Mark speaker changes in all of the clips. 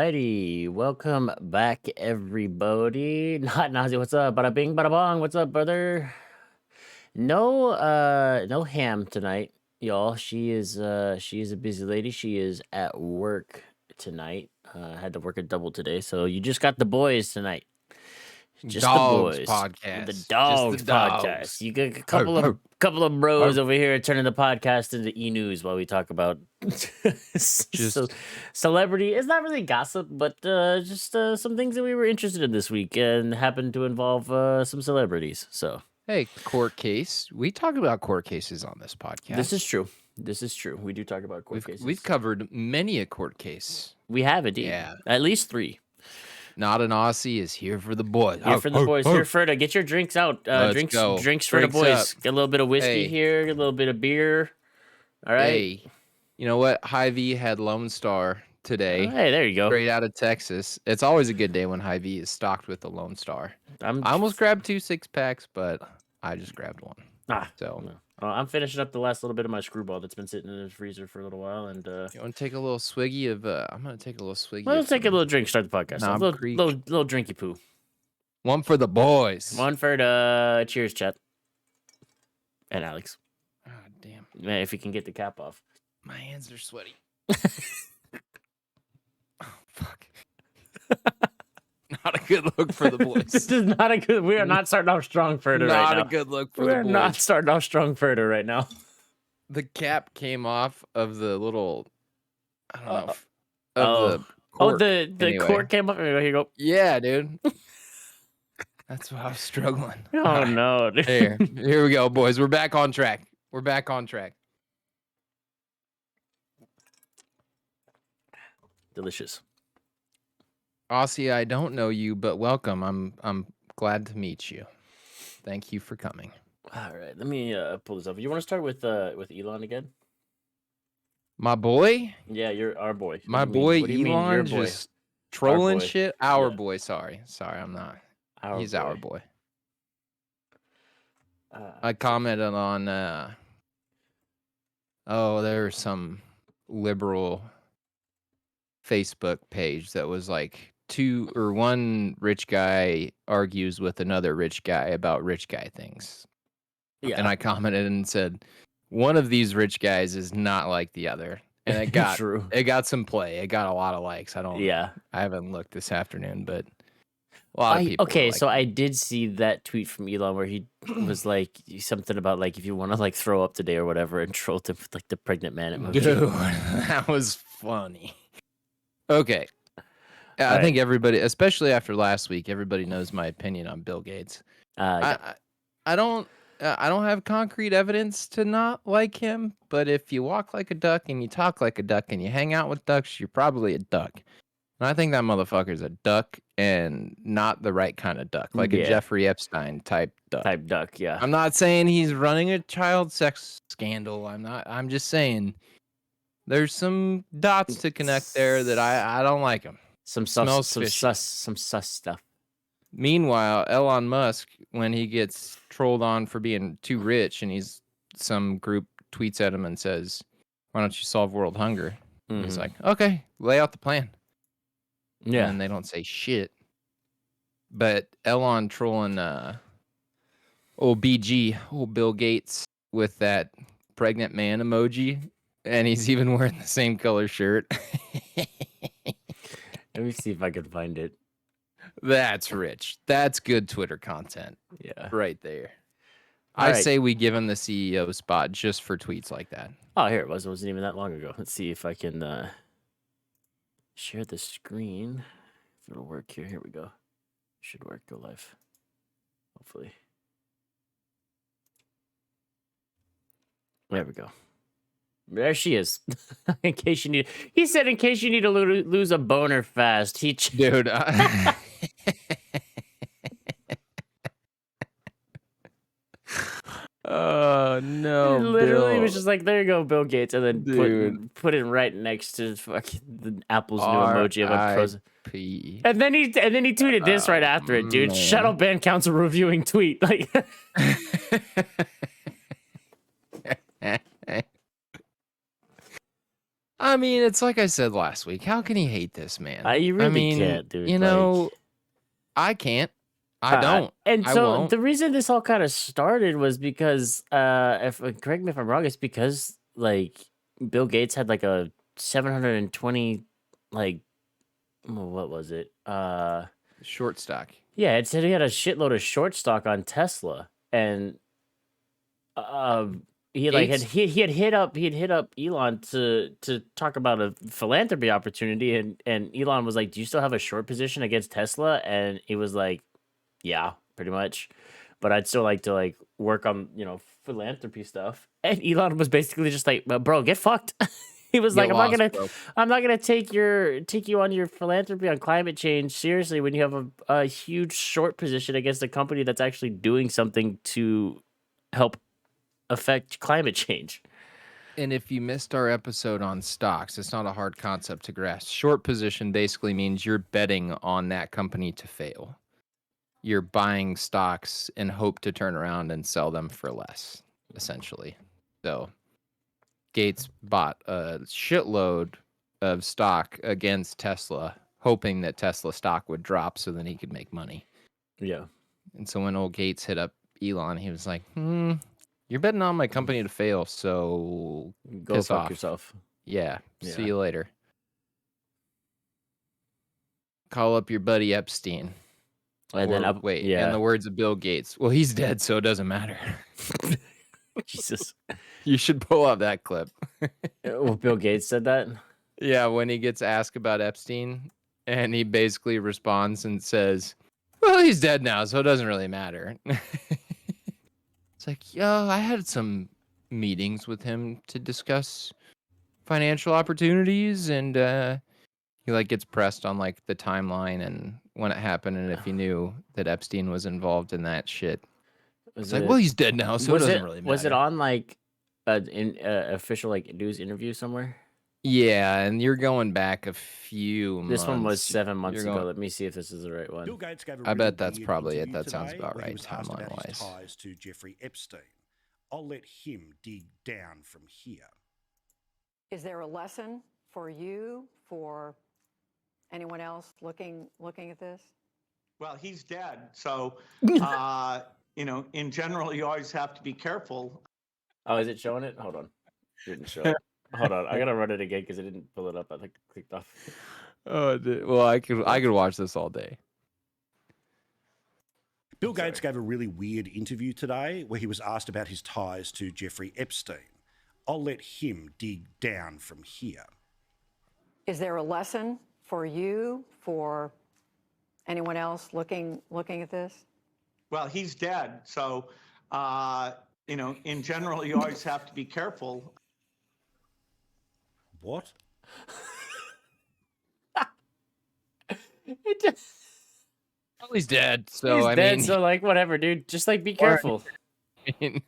Speaker 1: Alrighty, welcome back, everybody. Not Nazi, what's up? Bada bing, bada bong. What's up, brother? No ham tonight, y'all. She is a busy lady. She is at work tonight. Had to work a double today, so you just got the boys tonight. Just
Speaker 2: Dogs
Speaker 1: the boys.
Speaker 2: podcast.
Speaker 1: The
Speaker 2: Just
Speaker 1: dogs
Speaker 2: the
Speaker 1: podcast.
Speaker 2: dogs.
Speaker 1: You get a couple of bros over here turning the podcast into e-news while we talk about celebrity. It's not really gossip, but just some things that we were interested in this week and happened to involve some celebrities. So
Speaker 2: Hey, court case. We talk about court cases on this podcast.
Speaker 1: this is true. This is true. We do talk about court cases.
Speaker 2: We've covered many a court case.
Speaker 1: We have indeed.
Speaker 2: Yeah.
Speaker 1: At least 3.
Speaker 2: Not an Aussie is here for the boys.
Speaker 1: Here for the boys. Here for to get your drinks out.
Speaker 2: Let's go.
Speaker 1: Drinks for the boys.
Speaker 2: Up.
Speaker 1: Get a little bit of whiskey here. Get a little bit of beer. All right.
Speaker 2: Hey, you know what? Hy-Vee had Lone Star today.
Speaker 1: Oh, hey, there you go.
Speaker 2: Straight out of Texas. It's always a good day when Hy-Vee is stocked with the Lone Star. I almost grabbed 2 6-packs, but I just grabbed one.
Speaker 1: I'm finishing up the last little bit of my screwball that's been sitting in the freezer for a little while, and
Speaker 2: you want to take a little swiggy of? I'm gonna take a little swiggy.
Speaker 1: Let's take a little drink. Start the podcast. A little drinky poo.
Speaker 2: One for the boys.
Speaker 1: One for the cheers, chat. And Alex.
Speaker 2: Oh, damn.
Speaker 1: Man, if you can get the cap off.
Speaker 2: My hands are sweaty. Oh, fuck. Not a good look for the boys.
Speaker 1: This is not a good. We are not starting off strong further right now.
Speaker 2: Not a good look for the boys.
Speaker 1: We are not starting off strong further right now.
Speaker 2: The cap came off of the little. I don't know.
Speaker 1: The cork. The cork came off. Here you go.
Speaker 2: Yeah, dude. That's why I was struggling.
Speaker 1: Oh no. Dude.
Speaker 2: Here we go, boys. We're back on track.
Speaker 1: Delicious.
Speaker 2: Aussie, I don't know you, but welcome. I'm glad to meet you. Thank you for coming.
Speaker 1: All right, let me pull this up. You want to start with Elon again?
Speaker 2: My boy?
Speaker 1: Yeah, you're our boy.
Speaker 2: My boy Elon just trolling shit. Our boy, sorry, I'm not. He's our boy. I commented on there's some liberal Facebook page that was like one rich guy argues with another rich guy about rich guy things. Yeah. And I commented and said, one of these rich guys is not like the other. And it got
Speaker 1: True.
Speaker 2: It got some play. It got a lot of likes. I haven't looked this afternoon, but a lot of people.
Speaker 1: Okay, so I did see that tweet from Elon where he was like something about like if you want to like throw up today or whatever, and trolled him with like the pregnant man emoji.
Speaker 2: Dude, that was funny. Okay. I think everybody, especially after last week, everybody knows my opinion on Bill Gates. I don't have concrete evidence to not like him, but if you walk like a duck and you talk like a duck and you hang out with ducks, you're probably a duck. And I think that motherfucker's a duck and not the right kind of duck, like a Jeffrey Epstein type duck.
Speaker 1: Yeah.
Speaker 2: I'm not saying he's running a child sex scandal. I'm just saying there's some dots to connect there that I don't like him. Some
Speaker 1: sus stuff.
Speaker 2: Meanwhile, Elon Musk, when he gets trolled on for being too rich, and some group tweets at him and says, "Why don't you solve world hunger?" Mm-hmm. He's like, "Okay, lay out the plan." Yeah, and they don't say shit. But Elon trolling old Bill Gates with that pregnant man emoji, and he's even wearing the same color shirt.
Speaker 1: Let me see if I can find it.
Speaker 2: That's rich. That's good Twitter content.
Speaker 1: Yeah.
Speaker 2: Right there. I say we give him the CEO spot just for tweets like that.
Speaker 1: Oh, here it was. It wasn't even that long ago. Let's see if I can share the screen. If it'll work here. Here we go. Should work. Go live. Hopefully. There we go. There she is. In case you need, he said, in case you need to lose a boner fast.
Speaker 2: Dude. Oh no!
Speaker 1: He literally was just like, "There you go, Bill Gates," and then put it right next to fucking the Apple's new emoji of a frozen. And then he tweeted this right after it, dude. Man. Shadow Ban Council reviewing tweet. Like,
Speaker 2: I mean, it's like I said last week. How can he hate this man?
Speaker 1: You really can't, dude.
Speaker 2: You know, I can't. I don't.
Speaker 1: And
Speaker 2: I
Speaker 1: so
Speaker 2: won't.
Speaker 1: the reason this all kind of started was because, if correct me if I'm wrong, it's because like Bill Gates had like a 720, like, what was it?
Speaker 2: Short stock.
Speaker 1: Yeah, it said he had a shitload of short stock on Tesla, and he like had he had hit up Elon to talk about a philanthropy opportunity, and Elon was like, "Do you still have a short position against Tesla?" And he was like, "Yeah, pretty much, but I'd still like to like work on philanthropy stuff." And Elon was basically just like, "Bro, get fucked." He was like, I'm not gonna take you on your philanthropy on climate change seriously when you have a huge short position against a company that's actually doing something to help affect climate change."
Speaker 2: And if you missed our episode on stocks, it's not a hard concept to grasp. Short position basically means you're betting on that company to fail. You're buying stocks and hope to turn around and sell them for less, essentially. So Gates bought a shitload of stock against Tesla, hoping that Tesla stock would drop so then he could make money.
Speaker 1: Yeah.
Speaker 2: And so when old Gates hit up Elon, he was like, you're betting on my company to fail, so
Speaker 1: go
Speaker 2: piss
Speaker 1: fuck
Speaker 2: off
Speaker 1: yourself.
Speaker 2: Yeah. See you later. Call up your buddy Epstein.
Speaker 1: And then
Speaker 2: in the words of Bill Gates, well, he's dead, so it doesn't matter.
Speaker 1: Jesus.
Speaker 2: You should pull up that clip.
Speaker 1: Well, Bill Gates said that?
Speaker 2: Yeah, when he gets asked about Epstein, and he basically responds and says, well, he's dead now, so it doesn't really matter. It's like, yo, I had some meetings with him to discuss financial opportunities, and he like gets pressed on like the timeline and when it happened, and if he knew that Epstein was involved in that shit. It's like, well, he's dead now, so it doesn't really matter.
Speaker 1: Was it on like an official like news interview somewhere?
Speaker 2: Yeah, and you're going back a few months.
Speaker 1: This one was 7 months ago. Let me see if this is the right one.
Speaker 3: Bill Gates gave a
Speaker 2: I bet that's probably it. That sounds about right,
Speaker 3: timeline-wise. Ties to Jeffrey Epstein. I'll let him dig down from here.
Speaker 4: Is there a lesson for you, for anyone else looking at this?
Speaker 5: Well, he's dead, so in general, you always have to be careful.
Speaker 1: Oh, is it showing it? Hold on, it didn't show it. Hold on, I gotta run it again because it didn't pull it up. I think I clicked off.
Speaker 2: Oh, well, I could watch this all day.
Speaker 3: Bill Gates gave a really weird interview today where he was asked about his ties to Jeffrey Epstein. I'll let him dig down from here.
Speaker 4: Is there a lesson for you, for anyone else looking at this?
Speaker 5: Well, he's dead, so in general, you always have to be careful.
Speaker 3: What?
Speaker 1: It just...
Speaker 2: Well, he's dead, so
Speaker 1: he's dead, so like whatever, dude. Just like be careful.
Speaker 2: The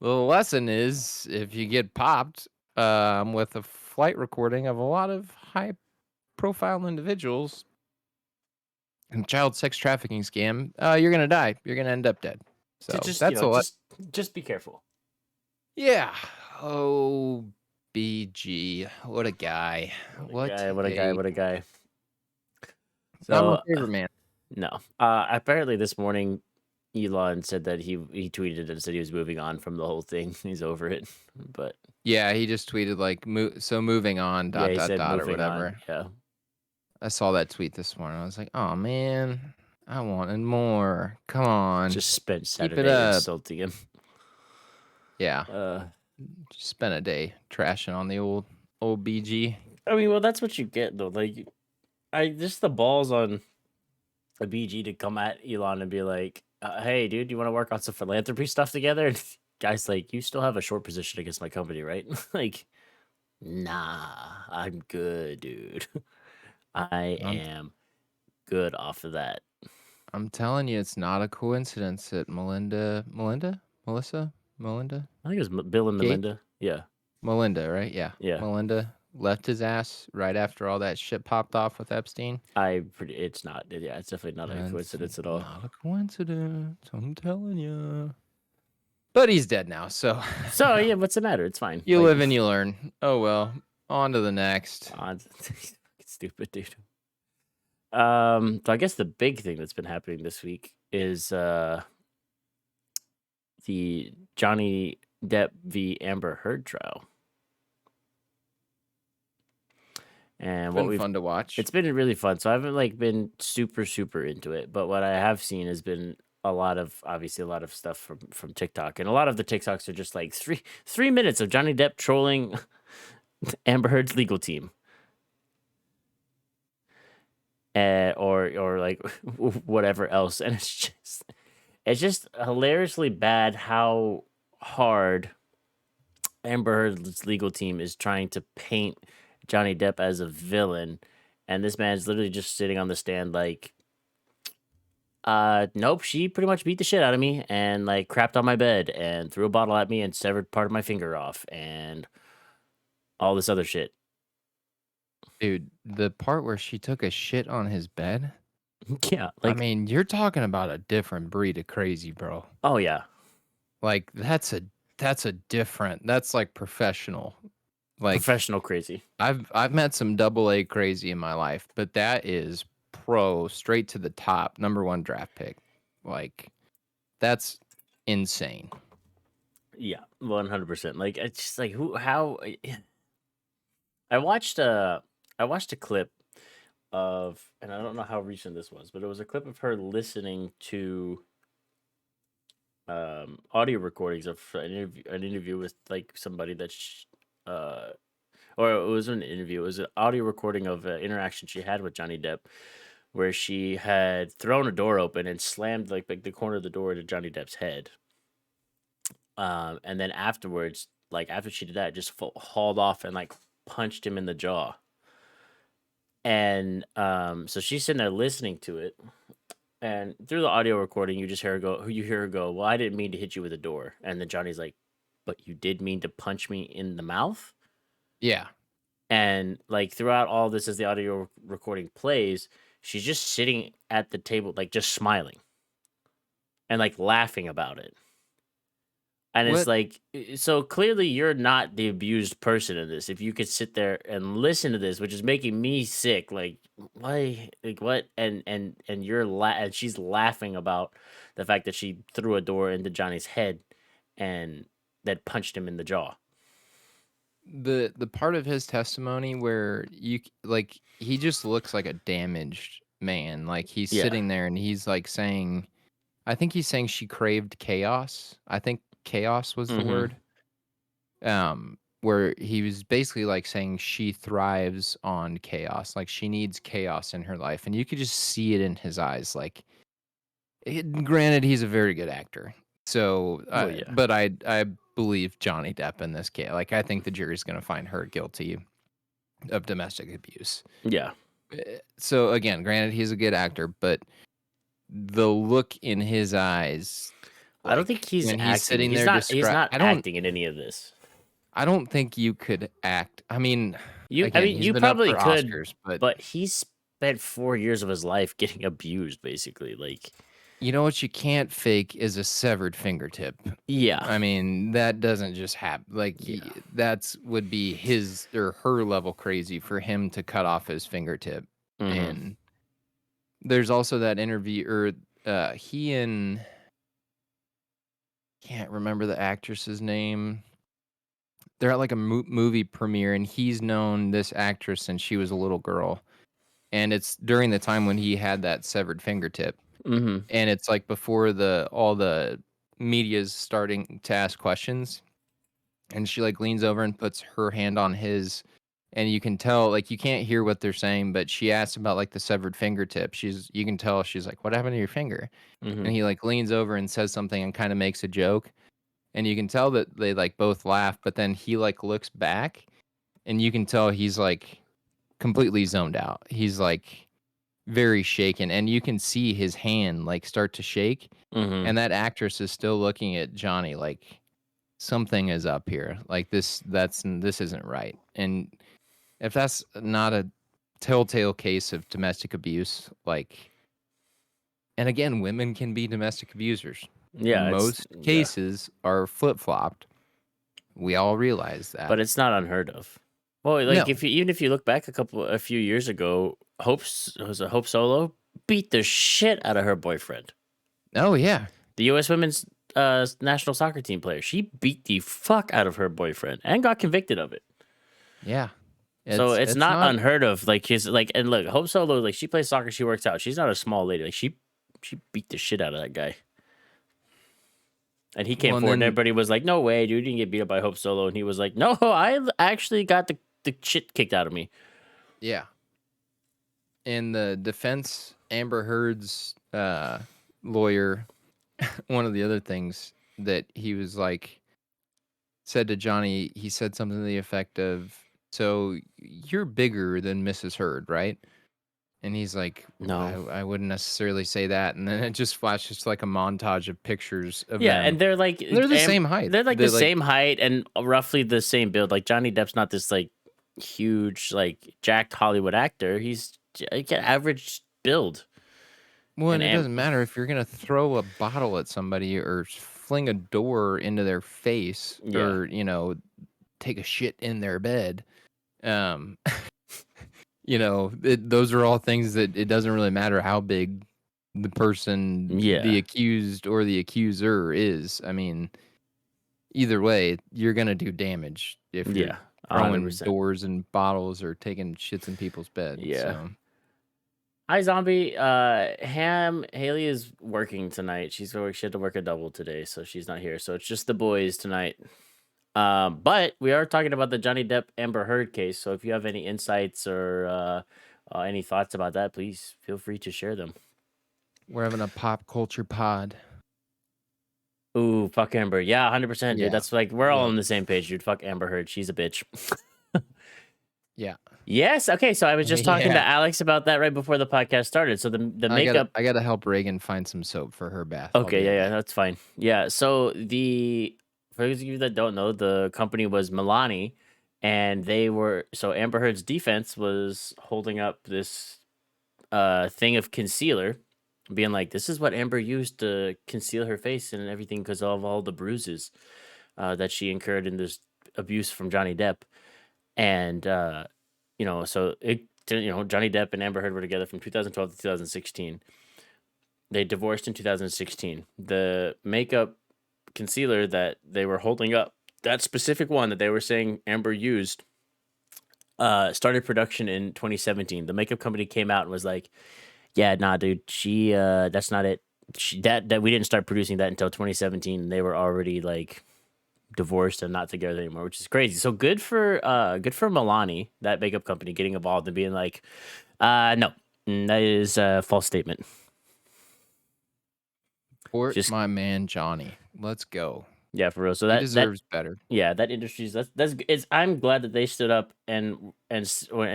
Speaker 2: lesson is if you get popped with a flight recording of a lot of high-profile individuals and child sex trafficking scam, you're gonna die. You're gonna end up dead. So
Speaker 1: just be careful.
Speaker 2: Yeah. Oh, BG, what a guy!
Speaker 1: What a guy!
Speaker 2: So, not my favorite man.
Speaker 1: No. Apparently this morning, Elon said that he tweeted and said he was moving on from the whole thing. He's over it. But
Speaker 2: yeah, he just tweeted like moving on dot or whatever.
Speaker 1: On. Yeah.
Speaker 2: I saw that tweet this morning. I was like, oh man, I wanted more. Come on.
Speaker 1: Just spent Saturday insulting him.
Speaker 2: Yeah. Just spent a day trashing on the old BG.
Speaker 1: I mean, well, that's what you get though. Like, just the balls on a BG to come at Elon and be like, "Hey, dude, you want to work on some philanthropy stuff together?" And guy's like, "You still have a short position against my company, right?" Like, nah, I'm good, dude. I am good off of that.
Speaker 2: I'm telling you, it's not a coincidence that Melissa?
Speaker 1: I think it was Bill and Melinda. Yeah.
Speaker 2: Melinda, right? Yeah. Melinda left his ass right after all that shit popped off with Epstein.
Speaker 1: It's not. Yeah, it's definitely not a coincidence at all.
Speaker 2: Not a coincidence. I'm telling you. But he's dead now, so.
Speaker 1: So yeah, what's the matter? It's fine.
Speaker 2: You live and you learn. Oh well. On to the next.
Speaker 1: Stupid dude. So I guess the big thing that's been happening this week is the Johnny Depp v. Amber Heard trial. And
Speaker 2: It's been fun to watch.
Speaker 1: It's been really fun. So I haven't been super into it, but what I have seen has been a lot of stuff from TikTok, and a lot of the TikToks are just like 3 minutes of Johnny Depp trolling Amber Heard's legal team. Or like whatever else, and it's just hilariously bad how hard Amber Heard's legal team is trying to paint Johnny Depp as a villain, and this man's literally just sitting on the stand like, nope, she pretty much beat the shit out of me and like crapped on my bed and threw a bottle at me and severed part of my finger off and all this other shit.
Speaker 2: Dude, the part where she took a shit on his bed?
Speaker 1: Yeah.
Speaker 2: I mean, you're talking about a different breed of crazy, bro.
Speaker 1: Oh, yeah.
Speaker 2: Like, that's like professional. Like
Speaker 1: professional crazy.
Speaker 2: I've met some AA crazy in my life, but that is pro straight to the top, #1 draft pick. Like, that's insane.
Speaker 1: Yeah, 100%. Like, it's just like how I watched a clip of, and I don't know how recent this was, but it was a clip of her listening to audio recordings of an interview with like somebody that or it was an interview. It was an audio recording of an interaction she had with Johnny Depp, where she had thrown a door open and slammed like the corner of the door to Johnny Depp's head. And then afterwards, like after she did that, just hauled off and like punched him in the jaw. And so she's sitting there listening to it, and through the audio recording, you hear her go, "Well, I didn't mean to hit you with a door." And then Johnny's like, "But you did mean to punch me in the mouth?"
Speaker 2: Yeah.
Speaker 1: And like throughout all this, as the audio recording plays, she's just sitting at the table, like just smiling and like laughing about it. And it's like, so clearly you're not the abused person in this. If you could sit there and listen to this, which is making me sick, like why, like what? And and she's laughing about the fact that she threw a door into Johnny's head and that punched him in the jaw.
Speaker 2: The part of his testimony where he just looks like a damaged man. Like he's sitting there and he's like saying, I think he's saying she craved chaos. I think chaos was the word. Where he was basically like saying she thrives on chaos. Like she needs chaos in her life. And you could just see it in his eyes. Like, granted, he's a very good actor. So, but I believe Johnny Depp in this case. Like, I think the jury's going to find her guilty of domestic abuse.
Speaker 1: Yeah.
Speaker 2: So again, granted, he's a good actor, but the look in his eyes,
Speaker 1: I don't think he's acting. Sitting he's there, he's not acting in any of this.
Speaker 2: I don't think you could act. I mean,
Speaker 1: you probably could, Oscars, but he spent 4 years of his life getting abused, basically. Like,
Speaker 2: you know what you can't fake is a severed fingertip.
Speaker 1: Yeah,
Speaker 2: I mean that doesn't just happen. Like that's would be his or her level crazy for him to cut off his fingertip. And there's also that interview, or he and can't remember the actress's name. They're at like a movie premiere, and he's known this actress since she was a little girl, and it's during the time when he had that severed fingertip. And it's like before all the media's starting to ask questions, and she like leans over and puts her hand on his, and you can tell, like, you can't hear what they're saying, but she asks about like the severed fingertip. You can tell she's like, "What happened to your finger?" And he like leans over and says something and kind of makes a joke, and you can tell that they like both laugh, but then he like looks back, and you can tell he's like completely zoned out. He's like very shaken, and you can see his hand like start to shake. And that actress is still looking at Johnny like something is up here. Like this isn't right. And if that's not a telltale case of domestic abuse, like, and again, women can be domestic abusers.
Speaker 1: Yeah,
Speaker 2: most cases are flip-flopped. We all realize that.
Speaker 1: But it's not unheard of. Well, like
Speaker 2: No.
Speaker 1: even if you look back a few years ago, Hope Solo beat the shit out of her boyfriend.
Speaker 2: Oh yeah.
Speaker 1: The U.S. women's national soccer team player. She beat the fuck out of her boyfriend and got convicted of it.
Speaker 2: Yeah.
Speaker 1: So it's not unheard of. Like and look, Hope Solo, like she plays soccer, she works out. She's not a small lady. Like she beat the shit out of that guy. And he came forward and everybody was like, no way, dude, you didn't get beat up by Hope Solo. And he was like, no, I actually got the shit kicked out of me.
Speaker 2: Yeah. In the defense, Amber Heard's lawyer, one of the other things that he was like, said to Johnny, he said something to the effect of, so you're bigger than Mrs. Heard, right? And he's like,
Speaker 1: no,
Speaker 2: I wouldn't necessarily say that. And then it just flashes like a montage of pictures of
Speaker 1: them.
Speaker 2: and
Speaker 1: they're like,
Speaker 2: they're the same height.
Speaker 1: They're like the same height and roughly the same build. Like Johnny Depp's not this like huge, like jacked Hollywood actor. He's like an average build.
Speaker 2: Well, and it doesn't matter if you're going to throw a bottle at somebody or fling a door into their face or, take a shit in their bed. Those are all things that it doesn't really matter how big the person, the accused or the accuser is. I mean, either way, you're going to do damage if you're throwing 100%. Doors and bottles or taking shits in people's bed.
Speaker 1: Yeah.
Speaker 2: So.
Speaker 1: Hi, Zombie. Haley is working tonight. She had to work a double today, so she's not here. So it's just the boys tonight. But we are talking about the Johnny Depp Amber Heard case. So if you have any insights or any thoughts about that, please feel free to share them.
Speaker 2: We're having a pop culture pod.
Speaker 1: Ooh, fuck Amber. Yeah, 100%, dude. That's like, we're all on the same page, dude. Fuck Amber Heard. She's a bitch.
Speaker 2: Yeah.
Speaker 1: Yes. Okay. So I was just talking to Alex about that right before the podcast started. So the makeup.
Speaker 2: I gotta help Reagan find some soap for her bath.
Speaker 1: Okay. Yeah. That's fine. Yeah. So for those of you that don't know, the company was Milani, and Amber Heard's defense was holding up this thing of concealer, being like, this is what Amber used to conceal her face and everything because of all the bruises that she incurred in this abuse from Johnny Depp. And, so Johnny Depp and Amber Heard were together from 2012 to 2016. They divorced in 2016. The makeup concealer that they were holding up, that specific one that they were saying Amber used, started production in 2017. The makeup company came out and was like, yeah, nah, dude, that's not it. That we didn't start producing that until 2017. They were already like divorced and not together anymore, which is crazy. So good for Milani, that makeup company, getting involved and being like, no, that is a false statement.
Speaker 2: Support my man Johnny. Let's go.
Speaker 1: Yeah, for real. So
Speaker 2: he deserves better.
Speaker 1: Yeah, that industry's I'm glad that they stood up and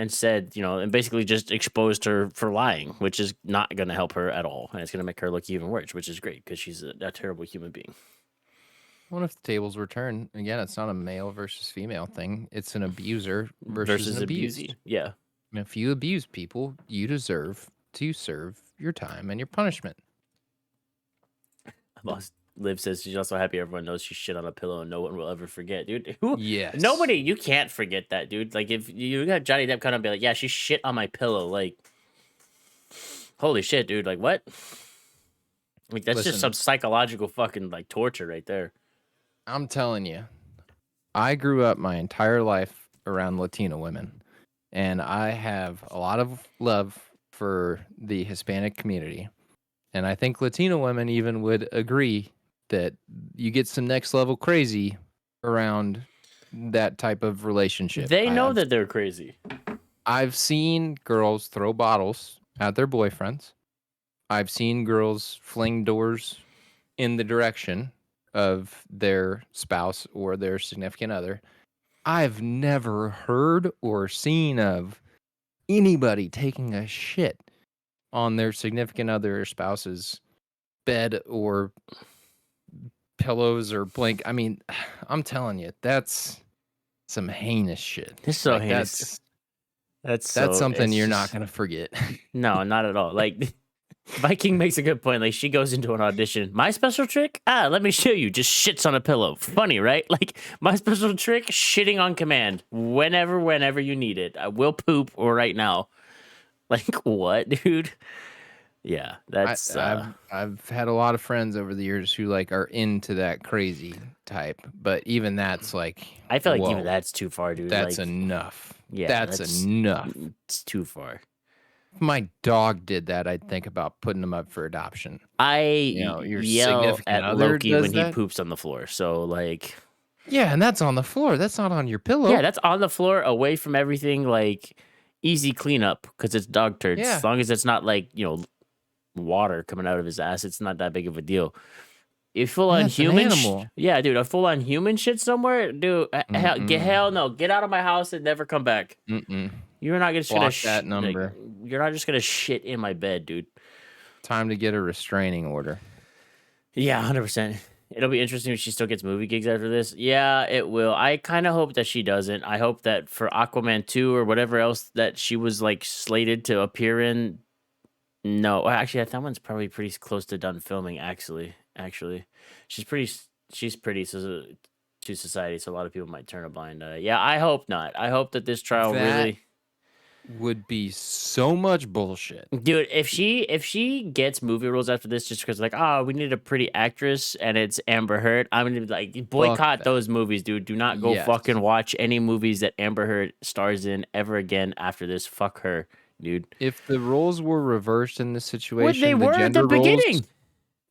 Speaker 1: said, and basically just exposed her for lying, which is not going to help her at all, and it's going to make her look even worse, which is great because she's a terrible human being.
Speaker 2: What if the tables were turned? Again, it's not a male versus female thing. It's an abuser versus an abused.
Speaker 1: Abusee. Yeah.
Speaker 2: And if you abuse people, you deserve to serve your time and your punishment.
Speaker 1: Liv says she's also happy everyone knows she shit on a pillow and no one will ever forget, dude.
Speaker 2: Yes.
Speaker 1: Nobody, you can't forget that, dude. Like, if you got Johnny Depp come and be like, yeah, she shit on my pillow. Like, holy shit, dude. Like, what? Like, that's just some psychological fucking, like, torture right there.
Speaker 2: I'm telling you, I grew up my entire life around Latino women, and I have a lot of love for the Hispanic community. And I think Latino women even would agree that you get some next level crazy around that type of relationship.
Speaker 1: They know that they're crazy.
Speaker 2: I've seen girls throw bottles at their boyfriends. I've seen girls fling doors in the direction of their spouse or their significant other. I've never heard or seen of anybody taking a shit on their significant other or spouse's bed or pillows or blanket. I mean, I'm telling you, that's some heinous shit.
Speaker 1: It's so heinous. That's
Speaker 2: something you're not going to forget.
Speaker 1: No, not at all. Like, Viking makes a good point. Like, she goes into an audition. My special trick? Let me show you. Just shits on a pillow. Funny, right? Like, my special trick? Shitting on command. Whenever you need it. I will poop or right now. Like, what, dude? Yeah, that's...
Speaker 2: I've had a lot of friends over the years who, like, are into that crazy type. But even that's, like...
Speaker 1: I feel like even that's too far, dude.
Speaker 2: That's
Speaker 1: like,
Speaker 2: enough.
Speaker 1: Yeah,
Speaker 2: that's enough.
Speaker 1: It's too far.
Speaker 2: If my dog did that, I'd think about putting him up for adoption.
Speaker 1: Your yell
Speaker 2: significant
Speaker 1: at
Speaker 2: other
Speaker 1: Loki
Speaker 2: does
Speaker 1: when he
Speaker 2: that?
Speaker 1: poops on the floor. So, like...
Speaker 2: Yeah, and that's on the floor. That's not on your pillow.
Speaker 1: Yeah, that's on the floor, away from everything, like, easy cleanup, because it's dog turds.
Speaker 2: Yeah.
Speaker 1: As long as it's not, like, water coming out of his ass, it's not that big of a deal. If full-on human... yeah, dude, a full-on human shit somewhere? Dude, hell no. Get out of my house and never come back. You're not just gonna
Speaker 2: that number.
Speaker 1: You're not just gonna shit in my bed, dude.
Speaker 2: Time to get a restraining order.
Speaker 1: Yeah, 100%. It'll be interesting if she still gets movie gigs after this. Yeah, it will. I kind of hope that she doesn't. I hope that for Aquaman 2 or whatever else that she was like slated to appear in. No, actually, that one's probably pretty close to done filming. Actually, she's pretty so to society, so a lot of people might turn a blind eye. Yeah, I hope not. I hope that this trial really
Speaker 2: would be so much bullshit,
Speaker 1: dude. If she gets movie roles after this, just because like, we need a pretty actress and it's Amber Heard, I'm gonna be like, boycott those movies, dude. Do not go fucking watch any movies that Amber Heard stars in ever again after this. Fuck her, dude.
Speaker 2: If the roles were reversed in this situation,
Speaker 1: they were at the beginning.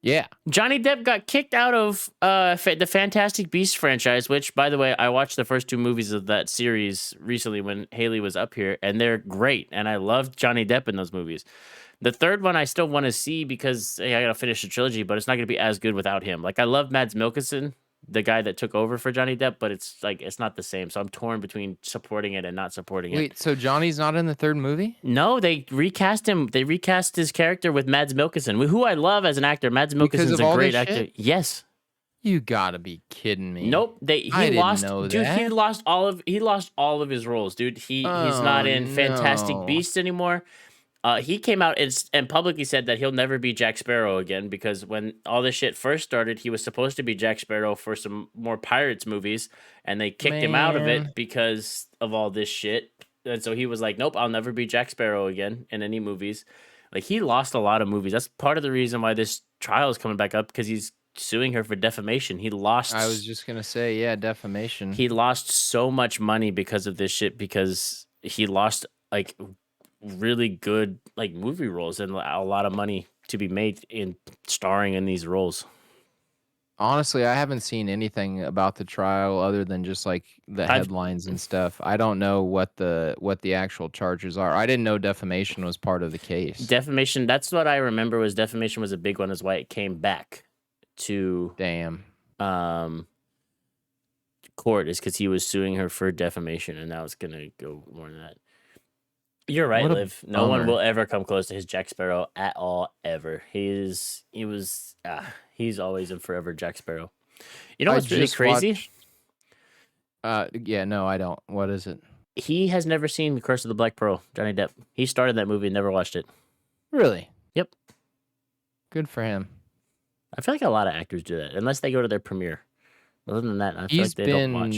Speaker 2: Yeah.
Speaker 1: Johnny Depp got kicked out of the Fantastic Beasts franchise, which, by the way, I watched the first 2 movies of that series recently when Haley was up here, and they're great. And I loved Johnny Depp in those movies. The third one I still want to see because I got to finish the trilogy, but it's not going to be as good without him. Like, I love Mads Mikkelsen, the guy that took over for Johnny Depp, but it's like it's not the same. So I'm torn between supporting it and not supporting it.
Speaker 2: Wait, so Johnny's not in the third movie?
Speaker 1: No, they recast him. They recast his character with Mads Mikkelsen, who I love as an actor. Mads Mikkelsen's a great actor.
Speaker 2: Shit?
Speaker 1: Yes.
Speaker 2: You gotta be kidding me.
Speaker 1: Nope. He lost all of his roles, dude. He's not in Fantastic Beasts anymore. He came out and publicly said that he'll never be Jack Sparrow again because when all this shit first started, he was supposed to be Jack Sparrow for some more Pirates movies, and they kicked him out of it because of all this shit. And so he was like, nope, I'll never be Jack Sparrow again in any movies. Like, he lost a lot of movies. That's part of the reason why this trial is coming back up, because he's suing her for defamation. He lost...
Speaker 2: I was just going to say, yeah, defamation.
Speaker 1: He lost so much money because of this shit because he lost, like... really good like movie roles and a lot of money to be made in starring in these roles.
Speaker 2: Honestly, I haven't seen anything about the trial other than just like the headlines and stuff. I don't know what the actual charges are. I didn't know defamation was part of the case.
Speaker 1: Defamation, that's what I remember, was defamation was a big one, is why it came back to court, is because he was suing her for defamation, and now it's gonna go more than that. You're right, Liv. No one will ever come close to his Jack Sparrow at all, ever. He's always and forever Jack Sparrow. You know what's really crazy?
Speaker 2: Yeah, no, I don't. What is it?
Speaker 1: He has never seen The Curse of the Black Pearl, Johnny Depp. He started that movie and never watched it.
Speaker 2: Really?
Speaker 1: Yep.
Speaker 2: Good for him.
Speaker 1: I feel like a lot of actors do that, unless they go to their premiere. Other than that, I feel like they don't watch.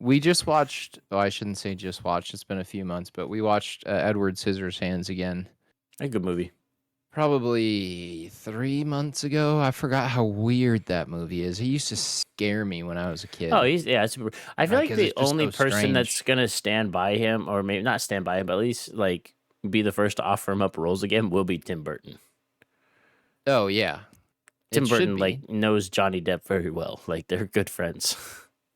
Speaker 2: We just watched, I shouldn't say just watched, it's been a few months, but we watched Edward Scissorhands again.
Speaker 1: A good movie.
Speaker 2: Probably 3 months ago. I forgot how weird that movie is. He used to scare me when I was a kid.
Speaker 1: Oh, I feel like the only person that's going to stand by him, or maybe not stand by him, but at least like be the first to offer him up roles again, will be Tim Burton.
Speaker 2: Oh, yeah.
Speaker 1: Tim Burton like knows Johnny Depp very well. Like, they're good friends.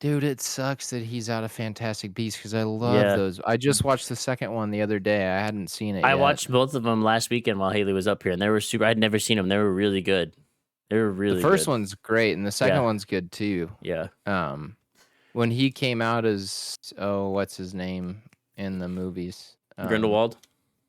Speaker 2: Dude, it sucks that he's out of Fantastic Beasts because I love those. I just watched the second one the other day. I hadn't seen it
Speaker 1: I
Speaker 2: yet.
Speaker 1: watched both of them last weekend while Haley was up here, and they were super. I'd never seen them. They were really good. They were really good.
Speaker 2: The first one's great, and the second one's good too.
Speaker 1: Yeah.
Speaker 2: When he came out as, what's his name in the movies?
Speaker 1: Grindelwald.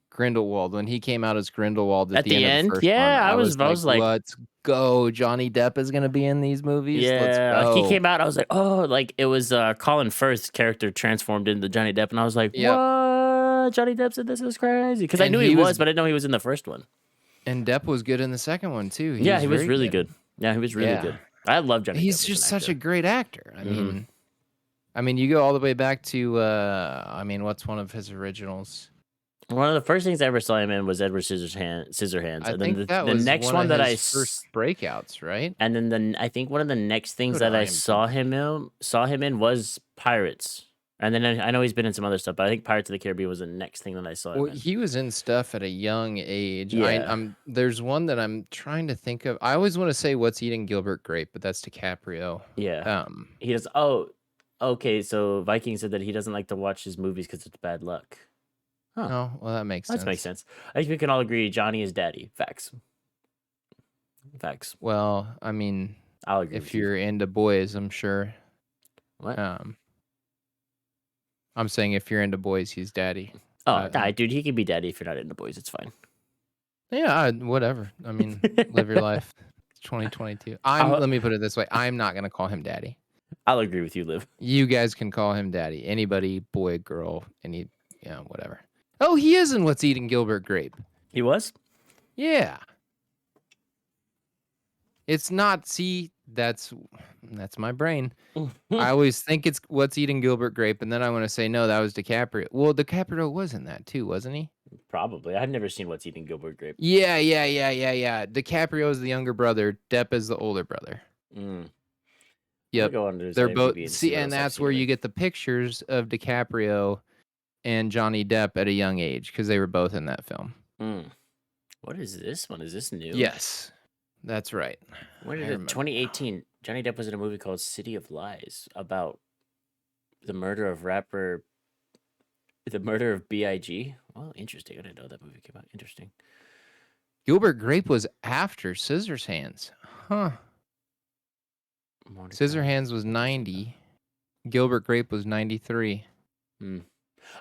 Speaker 2: Grindelwald. When he came out as Grindelwald at
Speaker 1: the end,
Speaker 2: of the first one,
Speaker 1: I was like,
Speaker 2: let's go. Johnny Depp is gonna be in these movies.
Speaker 1: Yeah,
Speaker 2: let's go.
Speaker 1: He came out. I was like, oh, like it was Colin Firth's character transformed into Johnny Depp, and I was like, what? what? Johnny Depp's in this. It was crazy. Because I
Speaker 2: And
Speaker 1: knew
Speaker 2: he
Speaker 1: he
Speaker 2: was-
Speaker 1: was, but I didn't know he was in the first one.
Speaker 2: And Depp was good in the second one too.
Speaker 1: Yeah, he was
Speaker 2: very
Speaker 1: really good. Yeah, he was really
Speaker 2: Yeah.
Speaker 1: good. I love Johnny Depp.
Speaker 2: He's
Speaker 1: as
Speaker 2: just
Speaker 1: an
Speaker 2: such a
Speaker 1: actor.
Speaker 2: great actor. I mean, you go all the way back to, what's one of his originals?
Speaker 1: One of the first things I ever saw him in was Edward Scissorhands.
Speaker 2: I
Speaker 1: and
Speaker 2: think
Speaker 1: then
Speaker 2: that
Speaker 1: the
Speaker 2: was
Speaker 1: next
Speaker 2: one
Speaker 1: one
Speaker 2: of
Speaker 1: that
Speaker 2: his first breakouts, right?
Speaker 1: and then I think one of the next things
Speaker 2: Go to
Speaker 1: that I
Speaker 2: IMDb.
Speaker 1: saw him in was Pirates. And then I know he's been in some other stuff, but I think Pirates of the Caribbean was the next thing that I saw him
Speaker 2: Well,
Speaker 1: in.
Speaker 2: he was in stuff at a young age.
Speaker 1: Yeah.
Speaker 2: There's one that I'm trying to think of. I always want to say What's Eating Gilbert Grape, but that's DiCaprio.
Speaker 1: Yeah. He does. Oh, okay. So Viking said that he doesn't like to watch his movies because it's bad luck. Huh.
Speaker 2: Oh, well, that makes sense.
Speaker 1: That makes sense. I think we can all agree Johnny is daddy. Facts.
Speaker 2: Well, I mean,
Speaker 1: I'll agree
Speaker 2: if
Speaker 1: with you.
Speaker 2: you're into boys, I'm sure.
Speaker 1: What?
Speaker 2: I'm saying if you're into boys, he's daddy.
Speaker 1: Oh, nah, dude, he can be daddy if you're not into boys. It's fine.
Speaker 2: Yeah, whatever. I mean, live your life. It's 2022. Let me put it this way. I'm not going to call him daddy.
Speaker 1: I'll agree with you, Liv.
Speaker 2: You guys can call him daddy. Anybody, boy, girl, whatever. Oh, he is in What's Eating Gilbert Grape.
Speaker 1: He was?
Speaker 2: Yeah. It's not, that's my brain. I always think it's What's Eating Gilbert Grape, and then I want to say, no, that was DiCaprio. Well, DiCaprio was in that too, wasn't he?
Speaker 1: Probably. I've never seen What's Eating Gilbert Grape.
Speaker 2: Yeah. DiCaprio is the younger brother. Depp is the older brother. Yep. They're both, and that's where you get the pictures of DiCaprio and Johnny Depp at a young age, because they were both in that film.
Speaker 1: What is this one? Is this new?
Speaker 2: Yes, that's right.
Speaker 1: When did it? 2018. Johnny Depp was in a movie called City of Lies about the murder of B.I.G. Well, interesting. I didn't know that movie came out. Interesting.
Speaker 2: Gilbert Grape was after Scissorhands. Huh. Scissorhands was 90. Gilbert Grape was 93.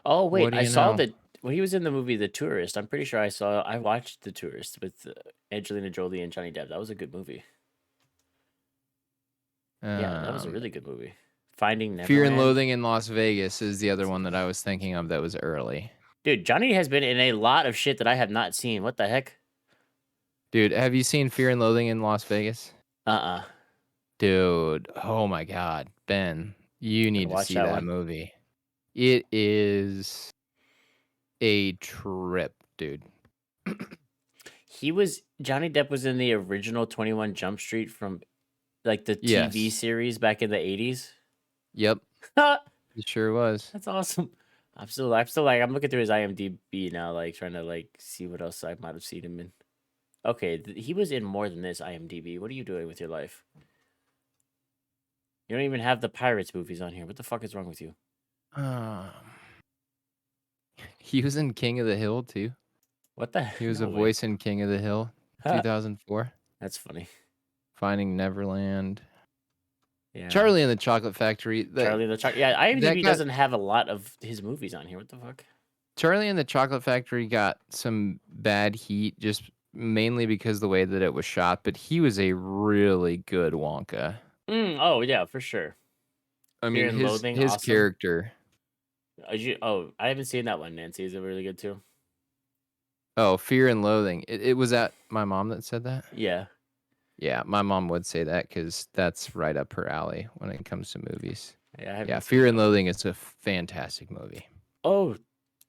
Speaker 1: Oh, wait. I saw that when he was in the movie The Tourist. I'm pretty sure I watched The Tourist with Angelina Jolie and Johnny Depp. That was a good movie. Yeah, that was a really good movie. Finding Neverland.
Speaker 2: Fear and Loathing in Las Vegas is the other one that I was thinking of that was early.
Speaker 1: Dude, Johnny has been in a lot of shit that I have not seen. What the heck?
Speaker 2: Dude, have you seen Fear and Loathing in Las Vegas? Dude, oh my God. Ben, you need to see that movie. It is a trip, dude.
Speaker 1: Johnny Depp was in the original 21 Jump Street from like the TV series back in the 80s.
Speaker 2: Yep. He sure was.
Speaker 1: That's awesome. I'm still like I'm looking through his IMDb now, like trying to like see what else I might have seen him in. Okay, he was in more than this IMDb. What are you doing with your life? You don't even have the Pirates movies on here. What the fuck is wrong with you?
Speaker 2: He was in King of the Hill too.
Speaker 1: What the?
Speaker 2: He was a voice in King of the Hill, 2004.
Speaker 1: That's funny.
Speaker 2: Finding Neverland.
Speaker 1: Yeah.
Speaker 2: Charlie and the Chocolate Factory.
Speaker 1: Charlie and the Chocolate. Yeah, IMDb doesn't have a lot of his movies on here. What the fuck?
Speaker 2: Charlie and the Chocolate Factory got some bad heat just mainly because of the way that it was shot, but he was a really good Wonka.
Speaker 1: Oh yeah, for sure.
Speaker 2: I mean, his character.
Speaker 1: I haven't seen that one, Nancy. Is it really good too?
Speaker 2: Oh, Fear and Loathing. It was that my mom that said that?
Speaker 1: Yeah.
Speaker 2: Yeah, my mom would say that because that's right up her alley when it comes to movies.
Speaker 1: Yeah,
Speaker 2: Fear and Loathing is a fantastic movie.
Speaker 1: Oh,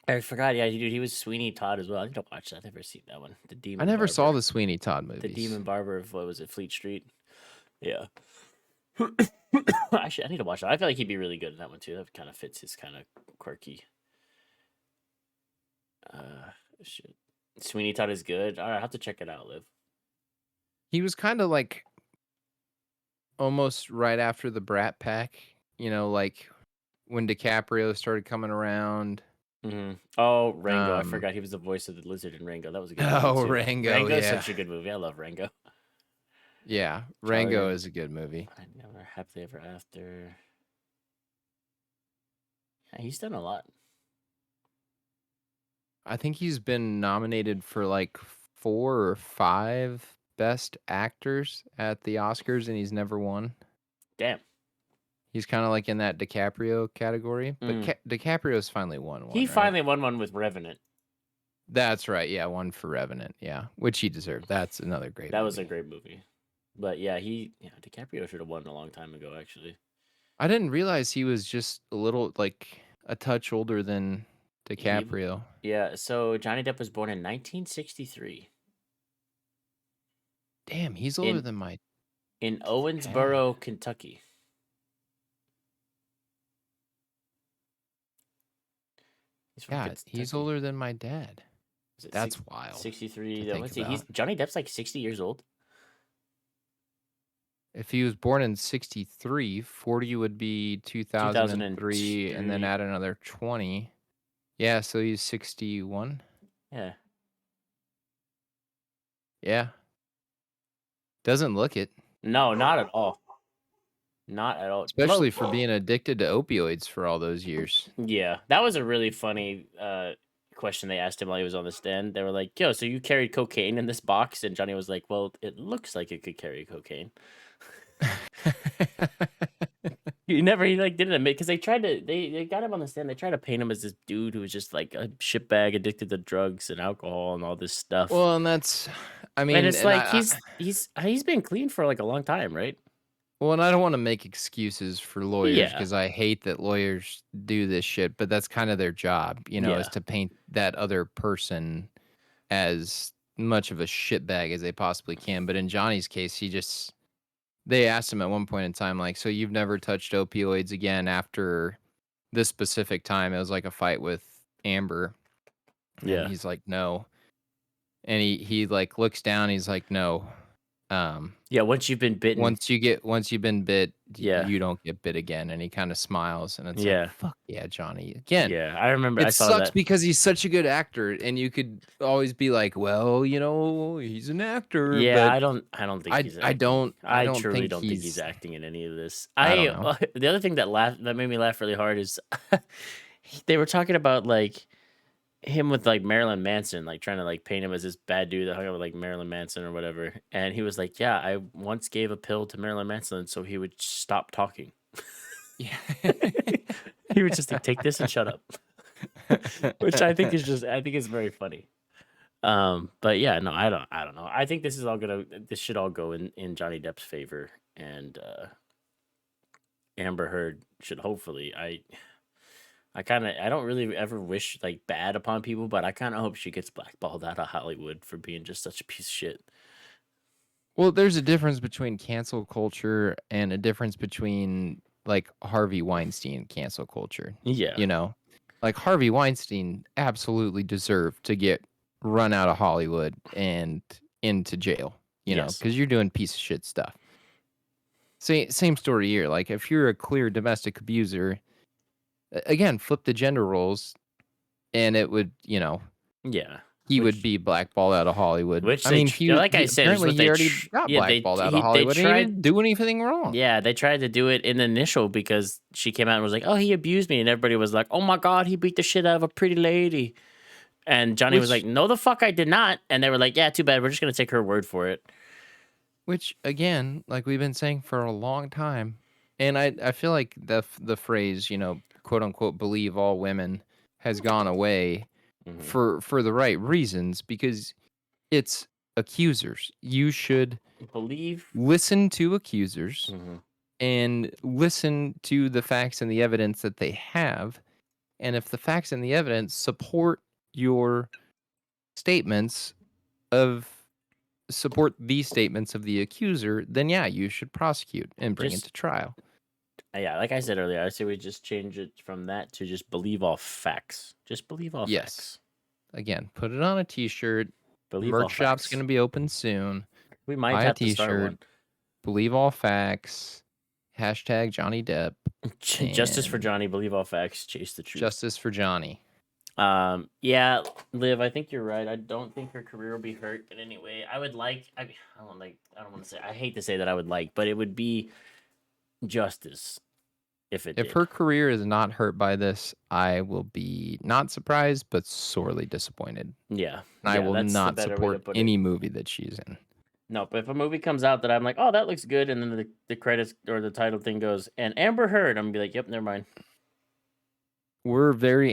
Speaker 1: I forgot. Yeah, dude, he was Sweeney Todd as well. I need to watch that. I've never seen that one. The Demon.
Speaker 2: I never saw the Sweeney Todd movies.
Speaker 1: The Demon Barber of what was it, Fleet Street? Yeah. Actually, I need to watch that. I feel like he'd be really good in that one too. That kind of fits his kind of quirky. Shit. Sweeney Todd is good. All right, I have to check it out, Liv.
Speaker 2: He was kind of like almost right after the Brat Pack, like when DiCaprio started coming around.
Speaker 1: Oh, Rango. I forgot he was the voice of the lizard in Rango. That was a good movie.
Speaker 2: Oh, Rango.
Speaker 1: Rango's such a good movie. I love Rango.
Speaker 2: Yeah, Rango is a good movie.
Speaker 1: I Never Happily Ever After. Yeah, he's done a lot.
Speaker 2: I think he's been nominated for like 4 or 5 Best Actors at the Oscars, and he's never won.
Speaker 1: Damn.
Speaker 2: He's kind of like in that DiCaprio category, but DiCaprio's finally won one.
Speaker 1: He finally won one with Revenant.
Speaker 2: That's right. Yeah, one for Revenant. Yeah, which he deserved. That's another great.
Speaker 1: That was a great movie. But yeah, DiCaprio should have won a long time ago. Actually,
Speaker 2: I didn't realize he was just a little like a touch older than DiCaprio.
Speaker 1: Yeah. So Johnny Depp was born in 1963.
Speaker 2: Damn, he's older than my.
Speaker 1: In Owensboro, Kentucky.
Speaker 2: He's older than my dad. That's wild.
Speaker 1: 63. Johnny Depp's like 60 years old.
Speaker 2: If he was born in 63, 40 would be 2003, and then add another 20. Yeah, so he's 61.
Speaker 1: Yeah.
Speaker 2: Yeah. Doesn't look it.
Speaker 1: No, not at all. Not at all.
Speaker 2: Especially for being addicted to opioids for all those years.
Speaker 1: Yeah, that was a really funny question they asked him while he was on the stand. They were like, "Yo, so you carried cocaine in this box?" And Johnny was like, "Well, it looks like it could carry cocaine." He like didn't admit, because they got him on the stand. They tried to paint him as this dude who was just like a shitbag addicted to drugs and alcohol and all this stuff.
Speaker 2: Well, and that's, I mean,
Speaker 1: and it's like he's been clean for like a long time, right?
Speaker 2: Well, and I don't want to make excuses for lawyers, because I hate that lawyers do this shit, but that's kind of their job, is to paint that other person as much of a shitbag as they possibly can. But in Johnny's case, they asked him at one point in time, like, so you've never touched opioids again after this specific time? It was like a fight with Amber.
Speaker 1: Yeah.
Speaker 2: And he's like, no. And he like looks down, he's like, no.
Speaker 1: Once you've been bitten.
Speaker 2: Once you've been bit, you don't get bit again. And he kind of smiles, and it's like, fuck yeah, Johnny. Again.
Speaker 1: Yeah, I remember.
Speaker 2: It sucks because he's such a good actor, and you could always be like, well, he's an actor.
Speaker 1: Yeah,
Speaker 2: but
Speaker 1: I don't think he's acting.
Speaker 2: I
Speaker 1: truly don't think he's acting in any of this. The other thing that made me laugh really hard is they were talking about like him with like Marilyn Manson, like trying to like paint him as this bad dude that hung out with like Marilyn Manson or whatever. And he was like, yeah, I once gave a pill to Marilyn Manson so he would stop talking.
Speaker 2: Yeah.
Speaker 1: He would just like, take this and shut up. Which I think is very funny. But yeah, no, I don't know. I think this should all go in Johnny Depp's favor, and Amber Heard should hopefully. I don't really ever wish like bad upon people, but I kind of hope she gets blackballed out of Hollywood for being just such a piece of shit.
Speaker 2: Well, there's a difference between cancel culture and a difference between like Harvey Weinstein cancel culture.
Speaker 1: Yeah.
Speaker 2: Like Harvey Weinstein absolutely deserved to get run out of Hollywood and into jail, because you're doing piece of shit stuff. Same story here. Like if you're a clear domestic abuser, again, flip the gender roles, and it would, he would be blackballed out of Hollywood.
Speaker 1: Which
Speaker 2: he already got blackballed out of Hollywood. He didn't do anything wrong.
Speaker 1: Yeah, they tried to do it in the initial because she came out and was like, "Oh, he abused me," and everybody was like, "Oh my God, he beat the shit out of a pretty lady." And Johnny was like, "No, the fuck, I did not." And they were like, "Yeah, too bad. We're just gonna take her word for it."
Speaker 2: Which, again, like we've been saying for a long time, and I feel like the phrase, quote unquote, believe all women has gone away for the right reasons, because it's accusers. You should listen to accusers and listen to the facts and the evidence that they have. And if the facts and the evidence support your statements support these statements of the accuser, then yeah, you should prosecute and bring it to trial.
Speaker 1: Yeah, like I said earlier, I say we just change it from that to just believe all facts. Just believe all facts.
Speaker 2: Again, put it on a t-shirt.
Speaker 1: Believe all
Speaker 2: Merch shop's
Speaker 1: facts.
Speaker 2: going to be open soon.
Speaker 1: We might
Speaker 2: Buy
Speaker 1: have
Speaker 2: a
Speaker 1: to start one.
Speaker 2: Believe all facts. Hashtag Johnny Depp.
Speaker 1: Justice for Johnny. Believe all facts. Chase the truth.
Speaker 2: Justice for Johnny.
Speaker 1: Yeah, Liv, I think you're right. I don't think her career will be hurt in any way. I would like. I don't want to say. I hate to say that I would like, but it would be justice if
Speaker 2: her career is not hurt by this. I will be not surprised, but sorely disappointed.
Speaker 1: Yeah,
Speaker 2: I will not support any movie that she's in.
Speaker 1: No, but if a movie comes out that I'm like, oh, that looks good, and then the credits or the title thing goes, and Amber Heard, I'm gonna be like, yep, never mind.
Speaker 2: We're very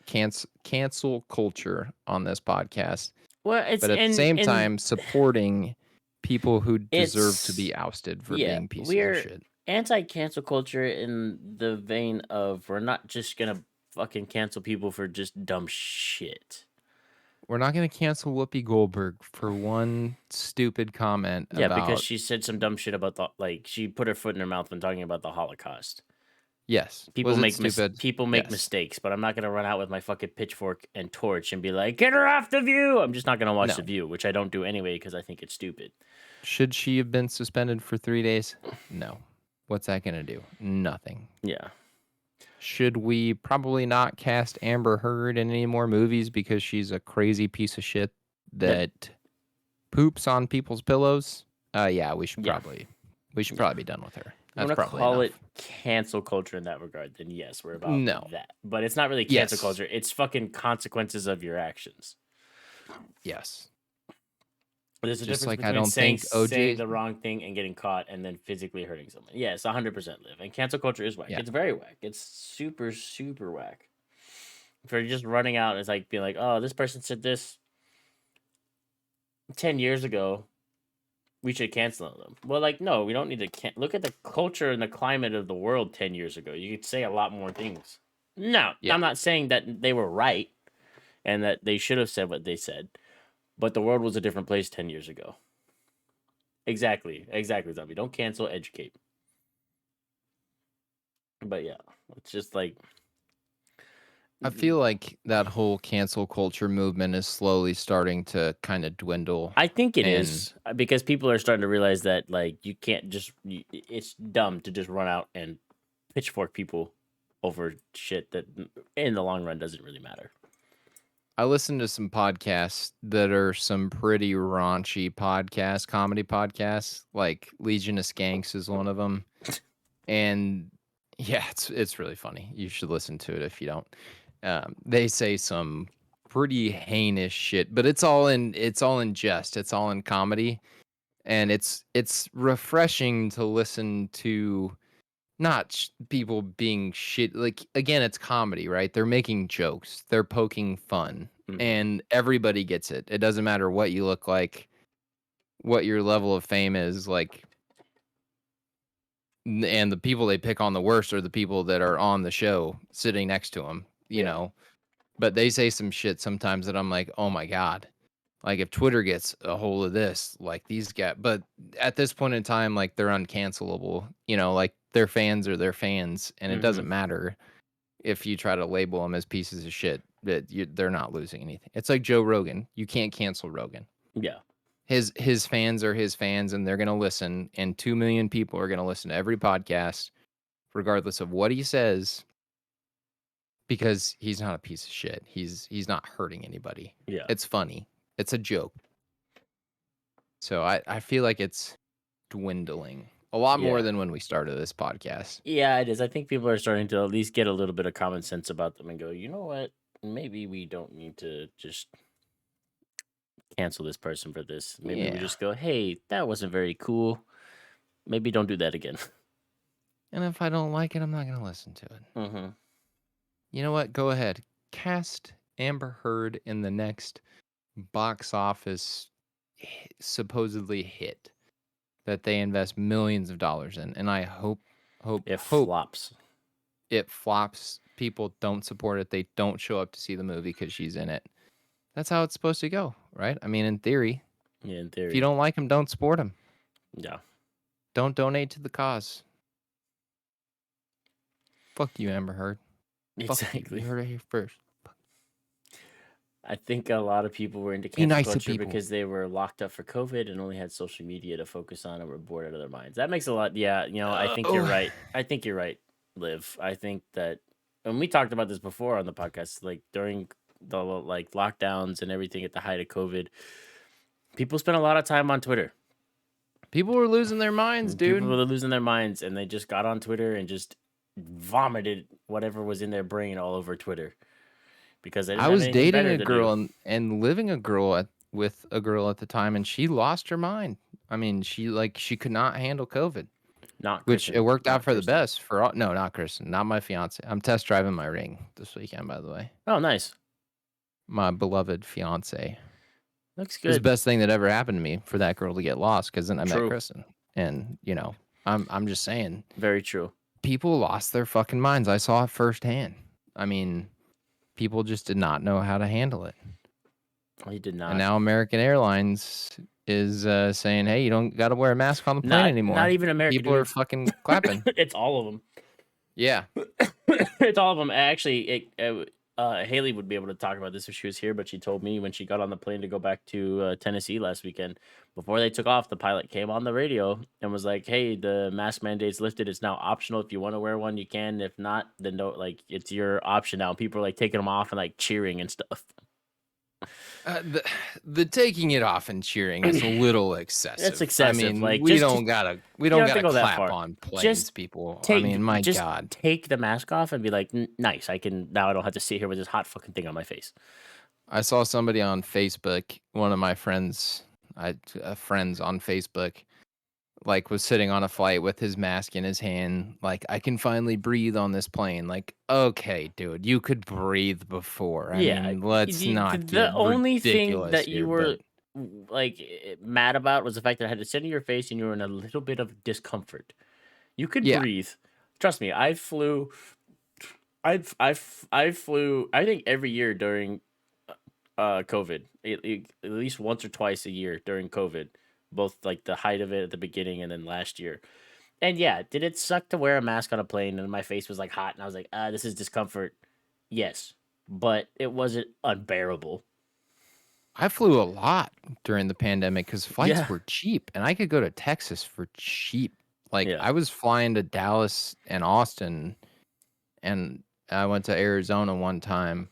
Speaker 2: cancel culture on this podcast.
Speaker 1: Well, it's
Speaker 2: but at the same time supporting people who deserve to be ousted for being pieces of shit.
Speaker 1: Anti-cancel culture in the vein of we're not just gonna fucking cancel people for just dumb shit.
Speaker 2: We're not gonna cancel Whoopi Goldberg for one stupid comment.
Speaker 1: Yeah, because she said some dumb shit about she put her foot in her mouth when talking about the Holocaust.
Speaker 2: Yes,
Speaker 1: people make mistakes, but I'm not gonna run out with my fucking pitchfork and torch and be like, "Get her off the View." I'm just not gonna watch the View, which I don't do anyway because I think it's stupid.
Speaker 2: Should she have been suspended for 3 days? No. What's that gonna do? Nothing.
Speaker 1: Yeah.
Speaker 2: Should we probably not cast Amber Heard in any more movies because she's a crazy piece of shit that poops on people's pillows? Yeah, we should probably be done with her.
Speaker 1: I'm gonna call it cancel culture in that regard. Then yes, we're about that. But it's not really cancel culture. It's fucking consequences of your actions.
Speaker 2: Yes.
Speaker 1: There's a difference between saying the wrong thing and getting caught and then physically hurting someone. Yes, 100% live. And cancel culture is whack. Yeah. It's very whack. It's super, super whack. If you're just running out and it's like being like, oh, this person said this 10 years ago, we should cancel them. Well, like, no, we don't need to look at the culture and the climate of the world 10 years ago. You could say a lot more things. No, I'm not saying that they were right and that they should have said what they said. But the world was a different place 10 years ago. Exactly, Zombie. Don't cancel, educate. But yeah, it's just like...
Speaker 2: I feel like that whole cancel culture movement is slowly starting to kind of dwindle.
Speaker 1: I think it is. Because people are starting to realize that, like, you can't just... It's dumb to just run out and pitchfork people over shit that in the long run doesn't really matter.
Speaker 2: I listened to some podcasts that are some pretty raunchy comedy podcasts, like Legion of Skanks is one of them. And yeah, it's really funny. You should listen to it if you don't. They say some pretty heinous shit, but it's all in jest. It's all in comedy. And it's refreshing to listen to not people being shit. Like, again, it's comedy, right? They're making jokes. They're poking fun. And everybody gets it. It doesn't matter what you look like, what your level of fame is, like. And the people they pick on the worst are the people that are on the show sitting next to them, you know. But they say some shit sometimes that I'm like, oh my God. Like, if Twitter gets a hold of this, like these guys, but at this point in time, like, they're uncancelable, you know, like their fans are their fans, and it doesn't matter if you try to label them as pieces of shit, that they're not losing anything. It's like Joe Rogan. You can't cancel Rogan.
Speaker 1: Yeah.
Speaker 2: His fans are his fans, and they're going to listen, and 2 million people are going to listen to every podcast, regardless of what he says, because he's not a piece of shit. He's not hurting anybody.
Speaker 1: Yeah.
Speaker 2: It's funny. It's a joke. So I feel like it's dwindling a lot more than when we started this podcast.
Speaker 1: Yeah, it is. I think people are starting to at least get a little bit of common sense about them and go, you know what? Maybe we don't need to just cancel this person for this. Maybe we just go, hey, that wasn't very cool. Maybe don't do that again.
Speaker 2: And if I don't like it, I'm not going to listen to it.
Speaker 1: Mm-hmm.
Speaker 2: You know what? Go ahead. Cast Amber Heard in the next box office supposedly hit that they invest millions of dollars in, and I hope
Speaker 1: flops.
Speaker 2: It flops. People don't support it. They don't show up to see the movie because she's in it. That's how it's supposed to go, right? I mean, in theory.
Speaker 1: Yeah, in theory.
Speaker 2: If you don't like him, don't support him.
Speaker 1: Yeah.
Speaker 2: Don't donate to the cause. Fuck you, Amber Heard.
Speaker 1: Exactly.
Speaker 2: You heard it here first.
Speaker 1: I think a lot of people were into cancel culture because they were locked up for COVID and only had social media to focus on and were bored out of their minds. That makes a lot. Yeah, you know, I think you're right. I think you're right, Liv. I think that, and we talked about this before on the podcast, like during the like lockdowns and everything at the height of COVID, people spent a lot of time on Twitter.
Speaker 2: People were losing their minds, dude.
Speaker 1: People were losing their minds, and they just got on Twitter and just vomited whatever was in their brain all over Twitter. Because
Speaker 2: I was dating a girl and living a girl with a girl at the time, and she lost her mind. I mean, she could not handle COVID,
Speaker 1: Not
Speaker 2: which
Speaker 1: Kristen,
Speaker 2: it worked out
Speaker 1: not
Speaker 2: for the
Speaker 1: Kristen.
Speaker 2: best for all. No, not Kristen, not my fiance. I'm test driving my ring this weekend, by the way.
Speaker 1: Oh, nice.
Speaker 2: My beloved fiance.
Speaker 1: Looks
Speaker 2: It was the
Speaker 1: good.
Speaker 2: best thing that ever happened to me for that girl to get lost, because then I met
Speaker 1: True.
Speaker 2: Kristen, and I'm just saying,
Speaker 1: Very true.
Speaker 2: people lost their fucking minds. I saw it firsthand. I mean, people just did not know how to handle it.
Speaker 1: He did not.
Speaker 2: And now American Airlines is saying, "Hey, you don't got to wear a mask on the plane anymore."
Speaker 1: Not even American.
Speaker 2: People are fucking clapping.
Speaker 1: It's all of them.
Speaker 2: Yeah.
Speaker 1: It's all of them. Actually, Haley would be able to talk about this if she was here, but she told me when she got on the plane to go back to Tennessee last weekend, before they took off, the pilot came on the radio and was like, "Hey, the mask mandate's lifted. It's now optional. If you want to wear one, you can. If not, then don't. Like, it's your option now." And people are like taking them off and like cheering and stuff.
Speaker 2: The taking it off and cheering is a little excessive.
Speaker 1: It's excessive.
Speaker 2: I mean,
Speaker 1: like,
Speaker 2: we
Speaker 1: just,
Speaker 2: don't gotta
Speaker 1: go that
Speaker 2: clap
Speaker 1: far.
Speaker 2: on planes,
Speaker 1: Just
Speaker 2: people.
Speaker 1: Take,
Speaker 2: I mean, my
Speaker 1: just
Speaker 2: God.
Speaker 1: take the mask off and be like, nice. I don't have to sit here with this hot fucking thing on my face.
Speaker 2: I saw somebody on Facebook, one of my friends, friends on Facebook, like was sitting on a flight with his mask in his hand, like, I can finally breathe on this plane. Like, okay, dude, you could breathe before. I mean, let's not get
Speaker 1: the only thing
Speaker 2: ridiculous
Speaker 1: that you
Speaker 2: here,
Speaker 1: were
Speaker 2: but
Speaker 1: like mad about was the fact that it had to sit in your face and you were in a little bit of discomfort. You could
Speaker 2: Yeah.
Speaker 1: breathe. Trust me, I flew I think every year during COVID, at least once or twice a year during COVID, both like the height of it at the beginning and then last year. And yeah, did it suck to wear a mask on a plane and my face was like hot and I was like, this is discomfort. Yes, but it wasn't unbearable.
Speaker 2: I flew a lot during the pandemic because flights
Speaker 1: Yeah.
Speaker 2: were cheap, and I could go to Texas for cheap. Like,
Speaker 1: Yeah.
Speaker 2: I was flying to Dallas and Austin, and I went to Arizona one time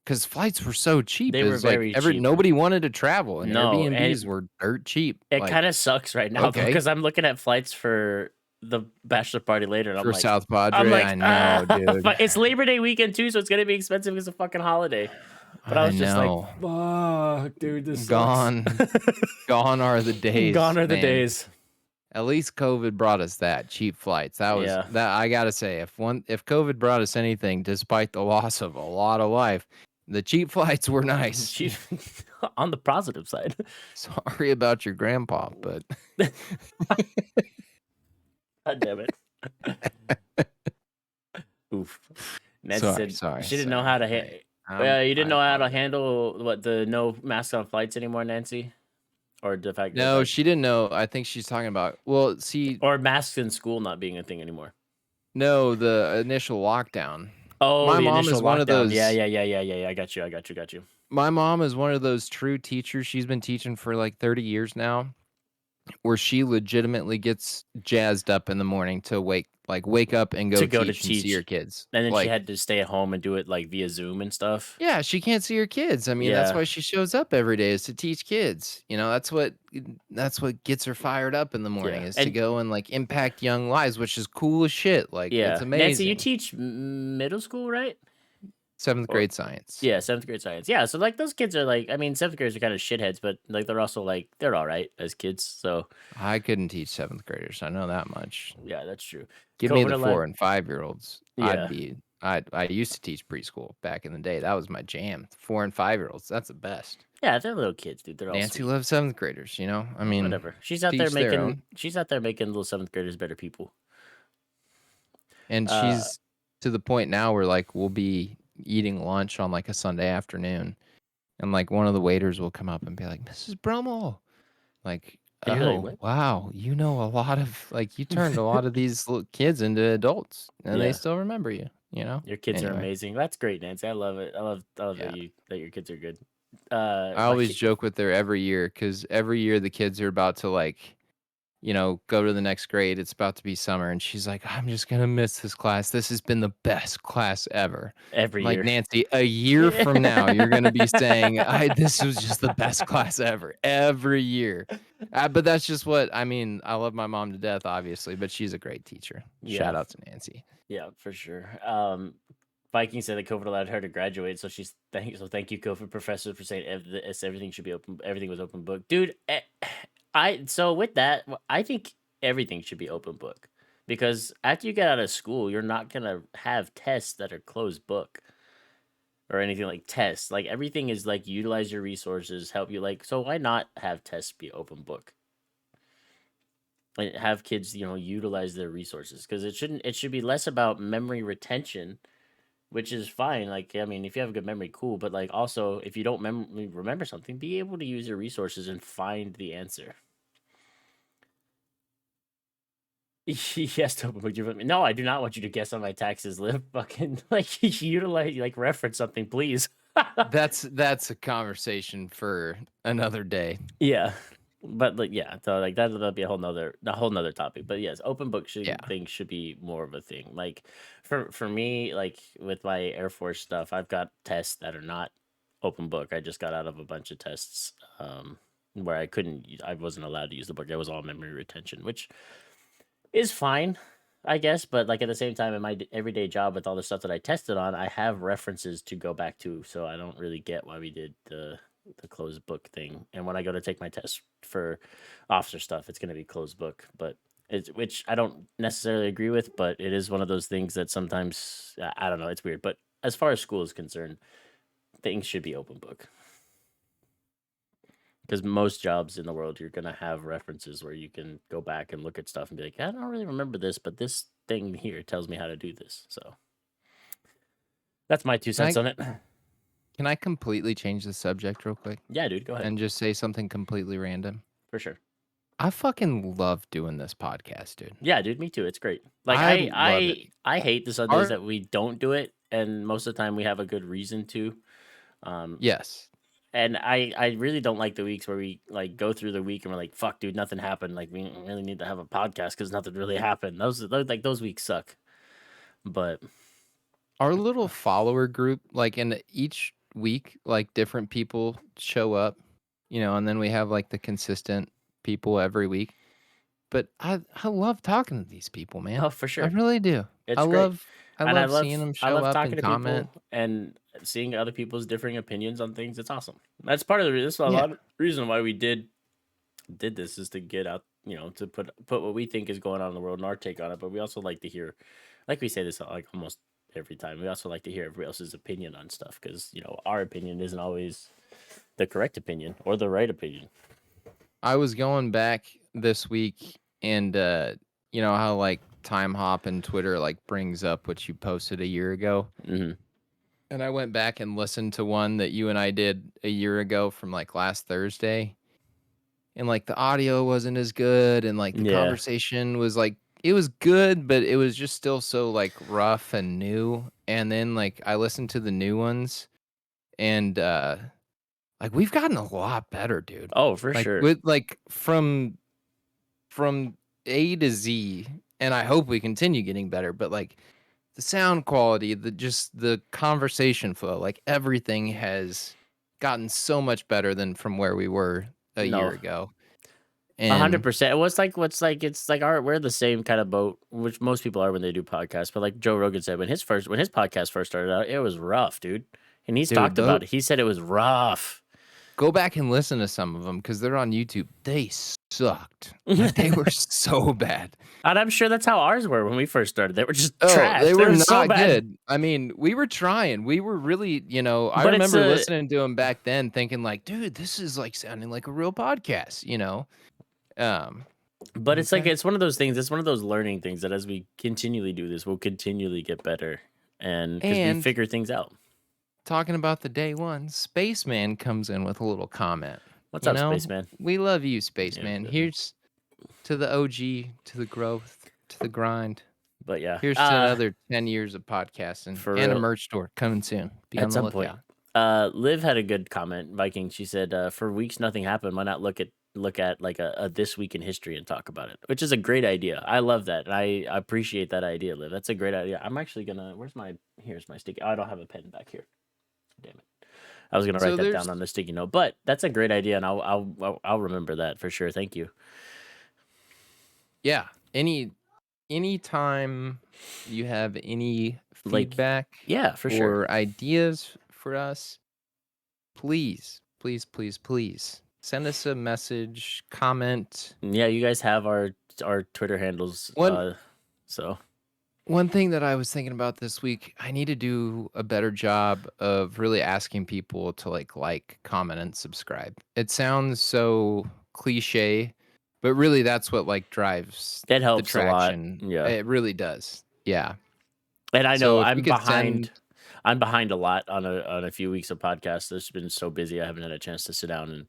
Speaker 2: because flights were so cheap.
Speaker 1: They
Speaker 2: It
Speaker 1: were
Speaker 2: was like
Speaker 1: very cheap.
Speaker 2: nobody wanted to travel, and
Speaker 1: No,
Speaker 2: Airbnbs were dirt cheep.
Speaker 1: It
Speaker 2: Like,
Speaker 1: kind of sucks right now
Speaker 2: okay.
Speaker 1: because I'm looking at flights for the bachelor party later, and I'm
Speaker 2: for
Speaker 1: like,
Speaker 2: South Padre, I know, dude.
Speaker 1: But it's Labor Day weekend too, so it's gonna be expensive as a fucking holiday. But I was just like, fuck, dude, this
Speaker 2: gone, gone are the days.
Speaker 1: Gone are the
Speaker 2: man.
Speaker 1: days.
Speaker 2: At least COVID brought us that cheap flights. That was that. I gotta say, if COVID brought us anything, despite the loss of a lot of life, the cheap flights were nice.
Speaker 1: Cheap, on the positive side.
Speaker 2: Sorry about your grandpa, but
Speaker 1: God damn it. Oof. Ned
Speaker 2: sorry.
Speaker 1: She didn't know how to. You didn't know how to handle the no mask on flights anymore, Nancy, or the fact.
Speaker 2: No,
Speaker 1: that,
Speaker 2: she didn't know. I think she's talking about. Well, see,
Speaker 1: or masks in school not being a thing anymore.
Speaker 2: No, the initial lockdown.
Speaker 1: Oh,
Speaker 2: my
Speaker 1: the
Speaker 2: mom
Speaker 1: initial
Speaker 2: is
Speaker 1: lockdown.
Speaker 2: one of those.
Speaker 1: Yeah. I got you.
Speaker 2: My mom is one of those true teachers. She's been teaching for like 30 years now, where she legitimately gets jazzed up in the morning to wake up and go teach and see her kids.
Speaker 1: And then she had to stay at home and do it like via Zoom and stuff.
Speaker 2: Yeah, she can't see her kids. I mean, that's why she shows up every day, is to teach kids. You know, that's what gets her fired up in the morning, is to go and like impact young lives, which is cool as shit. Like, it's amazing.
Speaker 1: Nancy, you teach middle school, right?
Speaker 2: 7th grade science.
Speaker 1: Yeah, 7th grade science. Yeah, so like those kids are like, I mean, 7th graders are kind of shitheads, but like they're also like, they're all right as kids. So
Speaker 2: I couldn't teach 7th graders. I know that much.
Speaker 1: Yeah, that's true.
Speaker 2: Give me the 4 and 5-year-olds. I used to teach preschool back in the day. That was my jam. 4 and 5-year-olds. That's the best.
Speaker 1: Yeah, they're little kids, dude. They're all
Speaker 2: Nancy
Speaker 1: sweet.
Speaker 2: loves 7th graders, you know? I mean,
Speaker 1: whatever. She's out there making little 7th graders better people.
Speaker 2: And she's to the point now where like we'll be eating lunch on like a Sunday afternoon, and like one of the waiters will come up and be like, "Mrs. Brummel," like, "Oh, wow, you know a lot of like you turned a lot of these little kids into adults, and they still remember you." You know,
Speaker 1: your kids are amazing. That's great, Nancy. I love it. I love that your kids are good.
Speaker 2: I always joke with her every year, because every year the kids are about to like, you know, go to the next grade. It's about to be summer, and she's like, "I'm just gonna miss this class. This has been the best class ever."
Speaker 1: Every
Speaker 2: year.
Speaker 1: Like,
Speaker 2: Nancy, a year from now, you're gonna be saying, "This was just the best class ever." Every year. But that's just what I mean. I love my mom to death, obviously, but she's a great teacher. Shout out to Nancy.
Speaker 1: Yeah, for sure. Viking said that COVID allowed her to graduate, so thank you, COVID professor, for saying everything should be open. Everything was open book, dude. With that, I think everything should be open book, because after you get out of school, you're not gonna have tests that are closed book or anything like tests. Like everything is like utilize your resources, help you. Like, so why not have tests be open book? And have kids, utilize their resources, because it should be less about memory retention, which is fine. Like, I mean, if you have a good memory, cool. But like, also, if you don't remember something, be able to use your resources and find the answer. Yes, to open book. No, I do not want you to guess on my taxes. Live fucking utilize, reference something, please.
Speaker 2: That's a conversation for another day.
Speaker 1: Yeah. But so that'll be a whole nother topic. But yes, open book things should be more of a thing. Like for me, like with my Air Force stuff, I've got tests that are not open book. I just got out of a bunch of tests where I wasn't allowed to use the book. It was all memory retention, which is fine, I guess. But like at the same time, in my everyday job with all the stuff that I tested on, I have references to go back to. So I don't really get why we did the closed book thing. And when I go to take my test for officer stuff, it's going to be closed book, but which I don't necessarily agree with, but it is one of those things that sometimes, I don't know, it's weird. But as far as school is concerned, things should be open book, because most jobs in the world, you're going to have references where you can go back and look at stuff and be like, I don't really remember this, but this thing here tells me how to do this. So that's my 2 cents on it.
Speaker 2: Can I completely change the subject real quick?
Speaker 1: Yeah, dude, go ahead.
Speaker 2: And just say something completely random?
Speaker 1: For sure.
Speaker 2: I fucking love doing this podcast, dude.
Speaker 1: Yeah, dude, me too. It's great. Like I hate the Sundays that we don't do it, and most of the time we have a good reason to.
Speaker 2: Yes.
Speaker 1: And I really don't like the weeks where we like go through the week and we're like, fuck, dude, nothing happened. Like, we really need to have a podcast because nothing really happened. Those weeks suck. But
Speaker 2: our little follower group, like in each week, like different people show up, and then we have like the consistent people every week. But I love talking to these people, man.
Speaker 1: Oh, for sure.
Speaker 2: I really do.
Speaker 1: It's great.
Speaker 2: I love seeing them show up and comment.
Speaker 1: And seeing other people's differing opinions on things. It's awesome. That's part of the reason. That's a lot of reason why we did this, is to get out, to put what we think is going on in the world and our take on it. But we also like to hear, like we say this like almost every time, we also like to hear everybody else's opinion on stuff, because our opinion isn't always the correct opinion or the right opinion.
Speaker 2: I was going back this week, and how like Time Hop and Twitter like brings up what you posted a year ago.
Speaker 1: Mm-hmm.
Speaker 2: And I went back and listened to one that you and I did a year ago from like last Thursday. And like the audio wasn't as good, and like the conversation was like, it was good, but it was just still so like rough and new. And then like I listened to the new ones, and like we've gotten a lot better, dude.
Speaker 1: Oh, for sure.
Speaker 2: With like from A to Z, and I hope we continue getting better, but like the sound quality, the conversation flow, like everything has gotten so much better than from where we were a year ago.
Speaker 1: 100%. It's like we're the same kind of boat, which most people are when they do podcasts. But like Joe Rogan said, when his podcast first started out, it was rough, dude. And he's talked about it. He said it was rough.
Speaker 2: Go back and listen to some of them, because they're on YouTube. They sucked. Like, they were so bad.
Speaker 1: And I'm sure that's how ours were when we first started. They were just trash.
Speaker 2: They were not
Speaker 1: so
Speaker 2: good. I mean, we were trying. We were really, I remember listening to them back then thinking like, dude, this is like sounding like a real podcast,
Speaker 1: But it's like, it's one of those things. It's one of those learning things that as we continually do this, we'll continually get better. And because we figure things out.
Speaker 2: Talking about the day one, Spaceman comes in with a little comment.
Speaker 1: What's up, Spaceman?
Speaker 2: We love you, Spaceman. Here's to the OG, to the growth, to the grind.
Speaker 1: But yeah,
Speaker 2: here's to another 10 years of podcasting and a merch store coming soon. Be on the lookout.
Speaker 1: Liv had a good comment, Viking. She said, "For weeks nothing happened. Why not look at like a this week in history and talk about it?" Which is a great idea. I love that. And I appreciate that idea, Liv. That's a great idea. I'm actually gonna. Here's my sticky. Oh, I don't have a pen back here. Damn it. I was gonna write that down on the sticky note, but that's a great idea, and I'll remember that for sure. Thank you.
Speaker 2: Yeah. anytime you have any
Speaker 1: Like,
Speaker 2: feedback
Speaker 1: yeah, for sure.
Speaker 2: or ideas for us, please send us a message, comment.
Speaker 1: Yeah, you guys have our Twitter handles.
Speaker 2: One
Speaker 1: So
Speaker 2: one thing that I was thinking about this week, I need to do a better job of really asking people to like, comment, and subscribe. It sounds so cliche, but really that's what like drives
Speaker 1: that
Speaker 2: the
Speaker 1: helps a lot.
Speaker 2: traction.
Speaker 1: Yeah.
Speaker 2: It really does. Yeah.
Speaker 1: And I know
Speaker 2: So if
Speaker 1: I'm
Speaker 2: we could
Speaker 1: behind.
Speaker 2: send
Speaker 1: I'm behind a lot on a few weeks of podcasts. It's been so busy. I haven't had a chance to sit down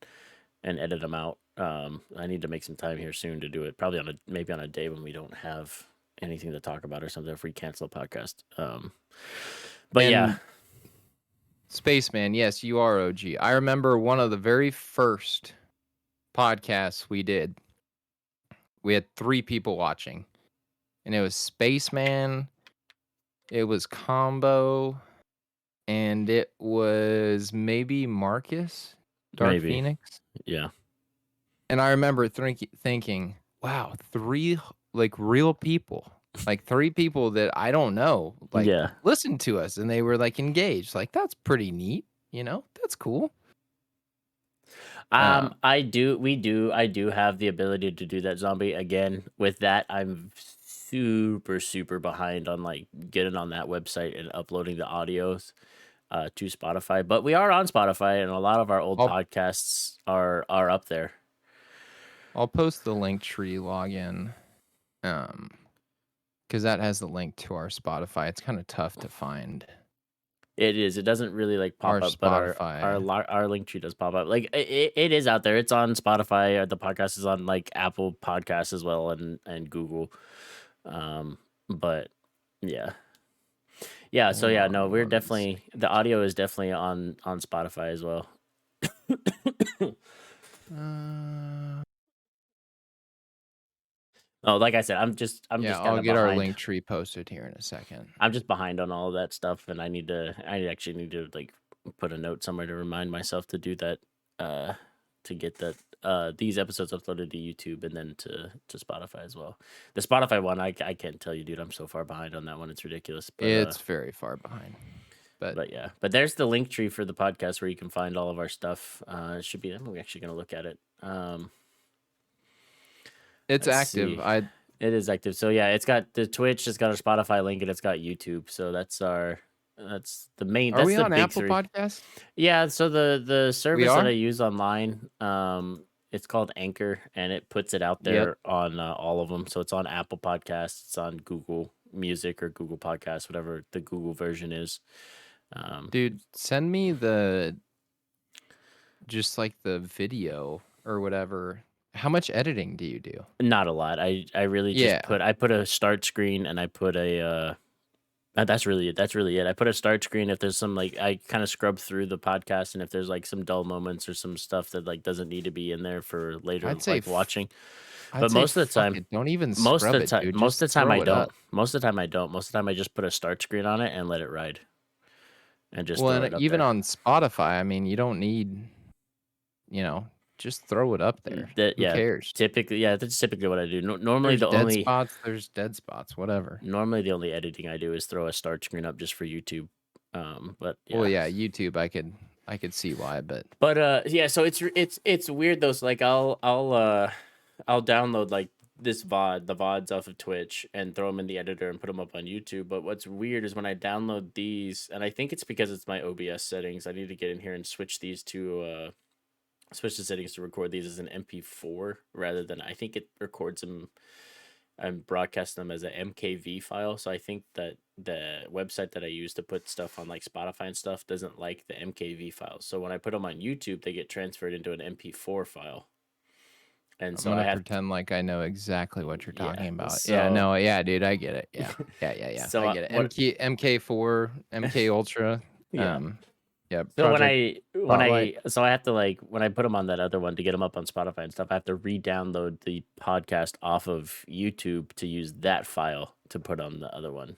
Speaker 1: and edit them out. I need to make some time here soon to do it. Probably maybe on a day when we don't have anything to talk about or something. If we cancel a podcast. But yeah,
Speaker 2: and Spaceman, yes, you are OG. I remember one of the very first podcasts we did. We had 3 people watching, and it was Spaceman, it was Combo, and it was maybe Marcus, Dark
Speaker 1: maybe.
Speaker 2: Phoenix.
Speaker 1: Yeah.
Speaker 2: And I remember thinking, wow, 3 like real people, like 3 people that I don't know, like
Speaker 1: Yeah.
Speaker 2: listen to us, and they were like engaged. Like that's pretty neat, That's cool.
Speaker 1: I do have the ability to do that, zombie. Again, with that, I'm super behind on like getting on that website and uploading the audios to Spotify. But we are on Spotify, and a lot of our old podcasts are up there.
Speaker 2: I'll post the Linktree login, because that has the link to our Spotify. It's kind of tough to find.
Speaker 1: It is. It doesn't really like pop
Speaker 2: Our
Speaker 1: up, but
Speaker 2: Spotify.
Speaker 1: our link tree does pop up. Like it is out there. It's on Spotify. The podcast is on like Apple Podcasts as well and Google. But yeah. Yeah, so yeah, no, we're definitely the audio is definitely on Spotify as well. Oh, like I said, I'm just kind of
Speaker 2: I'll get
Speaker 1: behind.
Speaker 2: our link tree posted here in a second.
Speaker 1: I'm just behind on all of that stuff, and I actually need to like put a note somewhere to remind myself to do that, to get that these episodes uploaded to YouTube and then to Spotify as well. The Spotify one, I can't tell you, dude. I'm so far behind on that one. It's ridiculous. But,
Speaker 2: it's very far behind.
Speaker 1: But yeah, but there's the link tree for the podcast where you can find all of our stuff. It should be. I'm actually gonna look at it.
Speaker 2: It's active.
Speaker 1: It is active. So yeah, it's got the Twitch, it's got our Spotify link, and it's got YouTube. So that's the main.
Speaker 2: Are
Speaker 1: that's
Speaker 2: we
Speaker 1: the
Speaker 2: on
Speaker 1: big
Speaker 2: Apple
Speaker 1: 3.
Speaker 2: Podcasts?
Speaker 1: Yeah. So the service that
Speaker 2: are?
Speaker 1: I use online, it's called Anchor, and it puts it out there on all of them. So it's on Apple Podcasts, it's on Google Music or Google Podcasts, whatever the Google version is.
Speaker 2: Dude, send me just like the video or whatever. How much editing do you do?
Speaker 1: Not a lot. I really just put a start screen, and I put a that's really it. That's really it. I put a start screen. If there's some like, I kind of scrub through the podcast, and if there's like some dull moments or some stuff that like doesn't need to be in there for later like watching. But most of the time,
Speaker 2: don't even scrub it, dude.
Speaker 1: Most of the time I don't.
Speaker 2: Up.
Speaker 1: Most of the time I don't. Most of the time I just put a start screen on it and let it ride. And just throw it up
Speaker 2: even
Speaker 1: there.
Speaker 2: on Spotify, I mean, you don't need, just throw it up there. Who cares?
Speaker 1: Typically, that's typically what I do. Normally,
Speaker 2: there's dead spots, whatever.
Speaker 1: Normally, the only editing I do is throw a start screen up just for YouTube. But yeah.
Speaker 2: Well, yeah, YouTube, I could see why, but
Speaker 1: yeah. So it's weird though. So like I'll download like the VODs off of Twitch and throw them in the editor and put them up on YouTube. But what's weird is when I download these, and I think it's because it's my OBS settings. I need to get in here and switch these to switch the settings to record these as an MP4 rather than, I think it records them and broadcasts them as an MKV file. So I think that the website that I use to put stuff on like Spotify and stuff doesn't like the MKV files. So when I put them on YouTube, they get transferred into an MP4 file. And so
Speaker 2: I'm gonna pretend like I know exactly what you're talking about.
Speaker 1: So,
Speaker 2: dude, I get it. Yeah.
Speaker 1: So
Speaker 2: I get it. MK4, MK Ultra.
Speaker 1: Yeah.
Speaker 2: Yeah.
Speaker 1: So when I have to like, when I put them on that other one to get them up on Spotify and stuff, I have to re-download the podcast off of YouTube to use that file to put on the other one.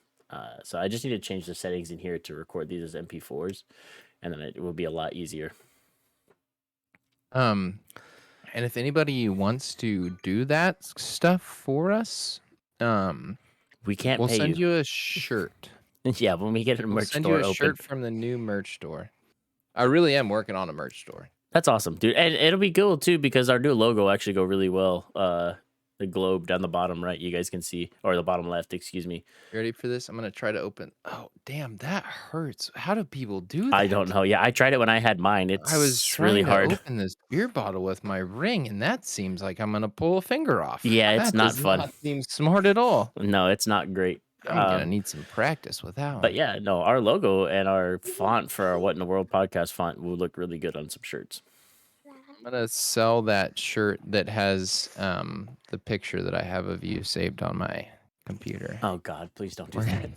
Speaker 1: So I just need to change the settings in here to record these as MP4s, and then it will be a lot easier.
Speaker 2: And if anybody wants to do that stuff for us,
Speaker 1: We can't
Speaker 2: We'll
Speaker 1: pay
Speaker 2: send
Speaker 1: you.
Speaker 2: you a shirt.
Speaker 1: Yeah, when we get a
Speaker 2: We'll
Speaker 1: merch
Speaker 2: send
Speaker 1: store
Speaker 2: you a
Speaker 1: open.
Speaker 2: shirt from the new merch store. I really am working on a merch store.
Speaker 1: That's awesome, dude. And it'll be cool too because our new logo will actually go really well. The globe down the bottom right, you guys can see, or the bottom left, excuse me.
Speaker 2: You ready for this? I'm gonna try to open. Oh, damn, that hurts. How do people do that?
Speaker 1: I don't know. Yeah, I tried it when I had mine.
Speaker 2: I was
Speaker 1: It's
Speaker 2: trying
Speaker 1: really hard.
Speaker 2: to open this beer bottle with my ring, and that seems like I'm gonna pull a finger off.
Speaker 1: Yeah, it's
Speaker 2: that
Speaker 1: not
Speaker 2: does
Speaker 1: fun.
Speaker 2: Not seem smart at all.
Speaker 1: No, it's not great.
Speaker 2: I'm gonna need some practice with that one.
Speaker 1: But yeah, no, our logo and our font for our What in the World podcast font will look really good on some shirts.
Speaker 2: I'm gonna sell that shirt that has the picture that I have of you saved on my computer.
Speaker 1: Oh God, please don't do that.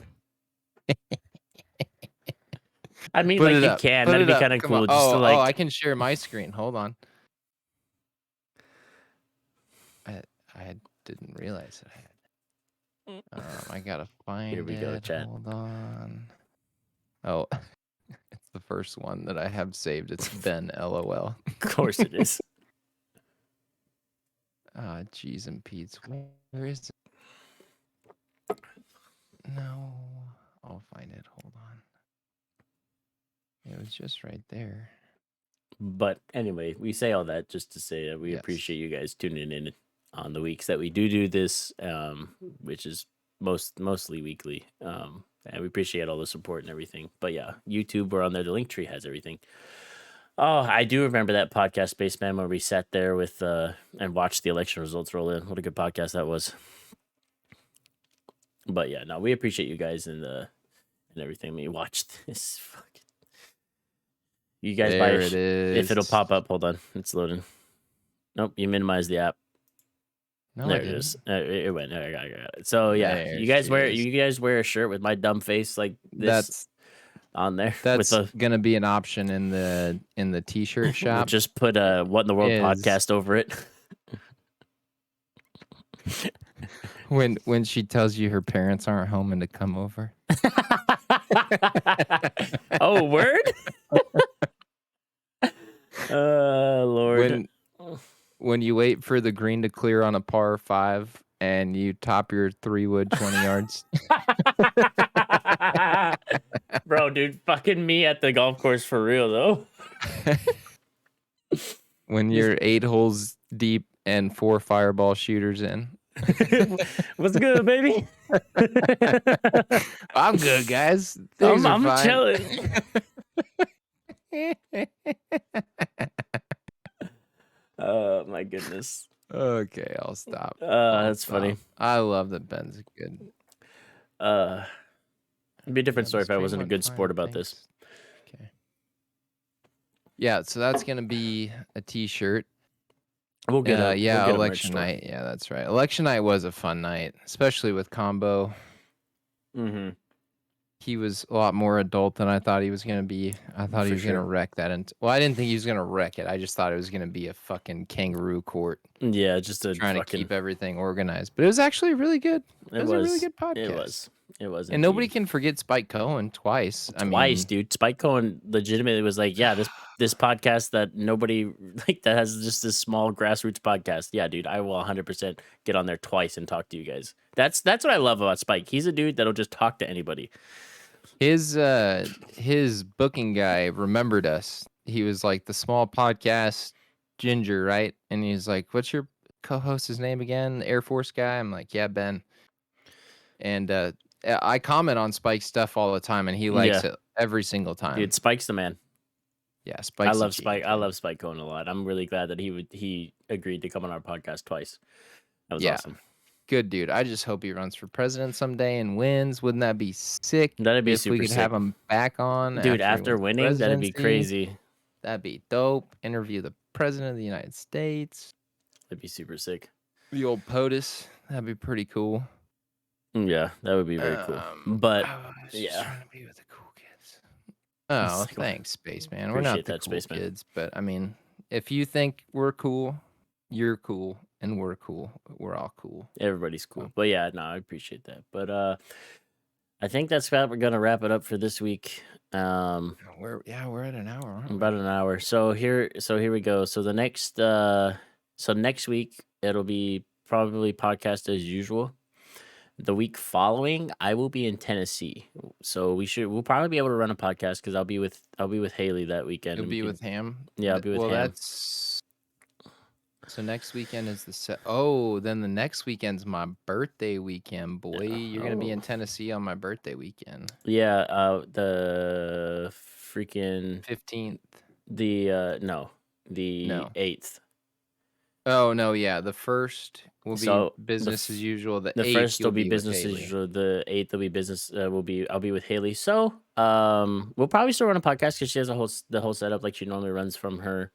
Speaker 1: I mean,
Speaker 2: Put
Speaker 1: like
Speaker 2: it
Speaker 1: you
Speaker 2: up.
Speaker 1: can.
Speaker 2: Put
Speaker 1: That'd
Speaker 2: it
Speaker 1: be
Speaker 2: up.
Speaker 1: kind of
Speaker 2: Come
Speaker 1: cool.
Speaker 2: on.
Speaker 1: Just to like.
Speaker 2: I can share my screen. Hold on. I didn't realize that I had. I gotta find
Speaker 1: Here we
Speaker 2: it.
Speaker 1: go, chat.
Speaker 2: Hold on. Oh, it's the first one that I have saved. It's Ben. LOL.
Speaker 1: Of course it is.
Speaker 2: Cheese and Pete's. Where is it? No, I'll find it. Hold on. It was just right there.
Speaker 1: But anyway, we say all that just to say that we appreciate you guys tuning in on the weeks that we do this, which is mostly weekly. And we appreciate all the support and everything. But yeah, YouTube, we're on there. The link tree has everything. Oh, I do remember that podcast, Spaceman, where we sat there with and watched the election results roll in. What a good podcast that was. But yeah, no, we appreciate you guys and everything. I mean, watch this. Fucking... You guys
Speaker 2: there
Speaker 1: buy
Speaker 2: it is.
Speaker 1: If it'll pop up. Hold on, it's loading. Nope, you minimize the app.
Speaker 2: No,
Speaker 1: there it is. It went. I got it. So yeah,
Speaker 2: there
Speaker 1: you guys
Speaker 2: is.
Speaker 1: wear a shirt with my dumb face like this on there.
Speaker 2: That's gonna be an option in the t-shirt shop.
Speaker 1: Just put a What in the World podcast over it.
Speaker 2: When she tells you her parents aren't home and to come over.
Speaker 1: Oh, word? Lord.
Speaker 2: When you wait for the green to clear on a par 5 and you top your 3-wood 20 yards.
Speaker 1: Bro, dude, fucking me at the golf course for real though.
Speaker 2: When you're 8 holes deep and 4 fireball shooters in.
Speaker 1: What's good, baby?
Speaker 2: I'm good, guys.
Speaker 1: I'm chilling. Oh my goodness.
Speaker 2: Okay, I'll stop.
Speaker 1: That's funny.
Speaker 2: I love that Ben's good.
Speaker 1: It'd be a different story if I wasn't a good sport about this.
Speaker 2: Okay. Yeah, so that's gonna be a t-shirt.
Speaker 1: We'll get
Speaker 2: election night. Yeah, that's right. Election night was a fun night, especially with Combo.
Speaker 1: Mm-hmm.
Speaker 2: He was a lot more adult than I thought he was going to be. I thought he was going to wreck that. Well, I didn't think he was going to wreck it. I just thought it was going to be a fucking kangaroo court.
Speaker 1: Yeah, just
Speaker 2: trying to keep everything organized. But it was actually really good. It was a really good podcast.
Speaker 1: It was.
Speaker 2: And nobody can forget Spike Cohen twice.
Speaker 1: Dude. Spike Cohen legitimately was like, yeah, this podcast that nobody like that has just this small grassroots podcast. Yeah, dude, I will 100% get on there twice and talk to you guys. That's what I love about Spike. He's a dude that'll just talk to anybody.
Speaker 2: His booking guy remembered us. He was like the small podcast ginger, right? And he's like, "What's your co-host's name again? The Air Force guy?" I'm like, "Yeah, Ben." And I comment on Spike's stuff all the time, and he likes it every single time.
Speaker 1: Dude, Spike's the man.
Speaker 2: Yeah, Spike's
Speaker 1: I love Spike. I love Spike Cohen a lot. I'm really glad that he agreed to come on our podcast twice. That was awesome.
Speaker 2: Good dude. I just hope he runs for president someday and wins. Wouldn't that be sick?
Speaker 1: That'd be super sick.
Speaker 2: If we could have him back on.
Speaker 1: Dude, after winning, that'd be crazy.
Speaker 2: That'd be dope. Interview the president of the United States.
Speaker 1: That'd be super sick.
Speaker 2: The old POTUS. That'd be pretty cool.
Speaker 1: Yeah, that would be very cool. But yeah.
Speaker 2: Trying to be with the cool kids. Oh, thanks, Spaceman. We're not the cool kids, but I mean, if you think we're cool, you're cool. And we're cool. We're all cool.
Speaker 1: Everybody's cool. But yeah, no, I appreciate that. But I think that's about we're gonna wrap it up for this week.
Speaker 2: We're at an hour, aren't we?
Speaker 1: About an hour. So here we go. So the next next week it'll be probably podcast as usual. The week following, I will be in Tennessee, so we'll probably be able to run a podcast because I'll be with Haley that weekend.
Speaker 2: You'll be with Ham.
Speaker 1: Yeah, I'll be with Ham.
Speaker 2: That's so next weekend is Oh, then the next weekend's my birthday weekend, boy. You're gonna be in Tennessee on my birthday weekend.
Speaker 1: Yeah, the freaking
Speaker 2: 15th.
Speaker 1: The 8th.
Speaker 2: Oh no, yeah. The first will be business as usual. The 8th
Speaker 1: first will be business as usual. The 8th will be business. I'll be with Haley. So we'll probably still run a podcast because she has the whole setup like she normally runs from her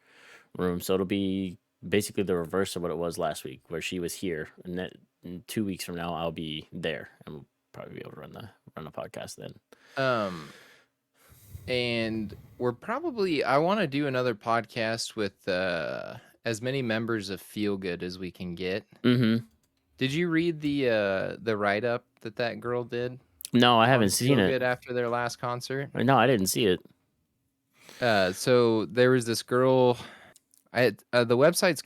Speaker 1: room. So it'll be basically the reverse of what it was last week, where she was here, and that in 2 weeks from now I'll be there, and we'll probably be able to run the podcast then.
Speaker 2: And I want to do another podcast with as many members of Feel Good as we can get.
Speaker 1: Mm-hmm.
Speaker 2: Did you read the write up that girl did?
Speaker 1: No, I haven't seen it.
Speaker 2: Feel Good after their last concert.
Speaker 1: No, I didn't see it.
Speaker 2: So there was this girl. The website's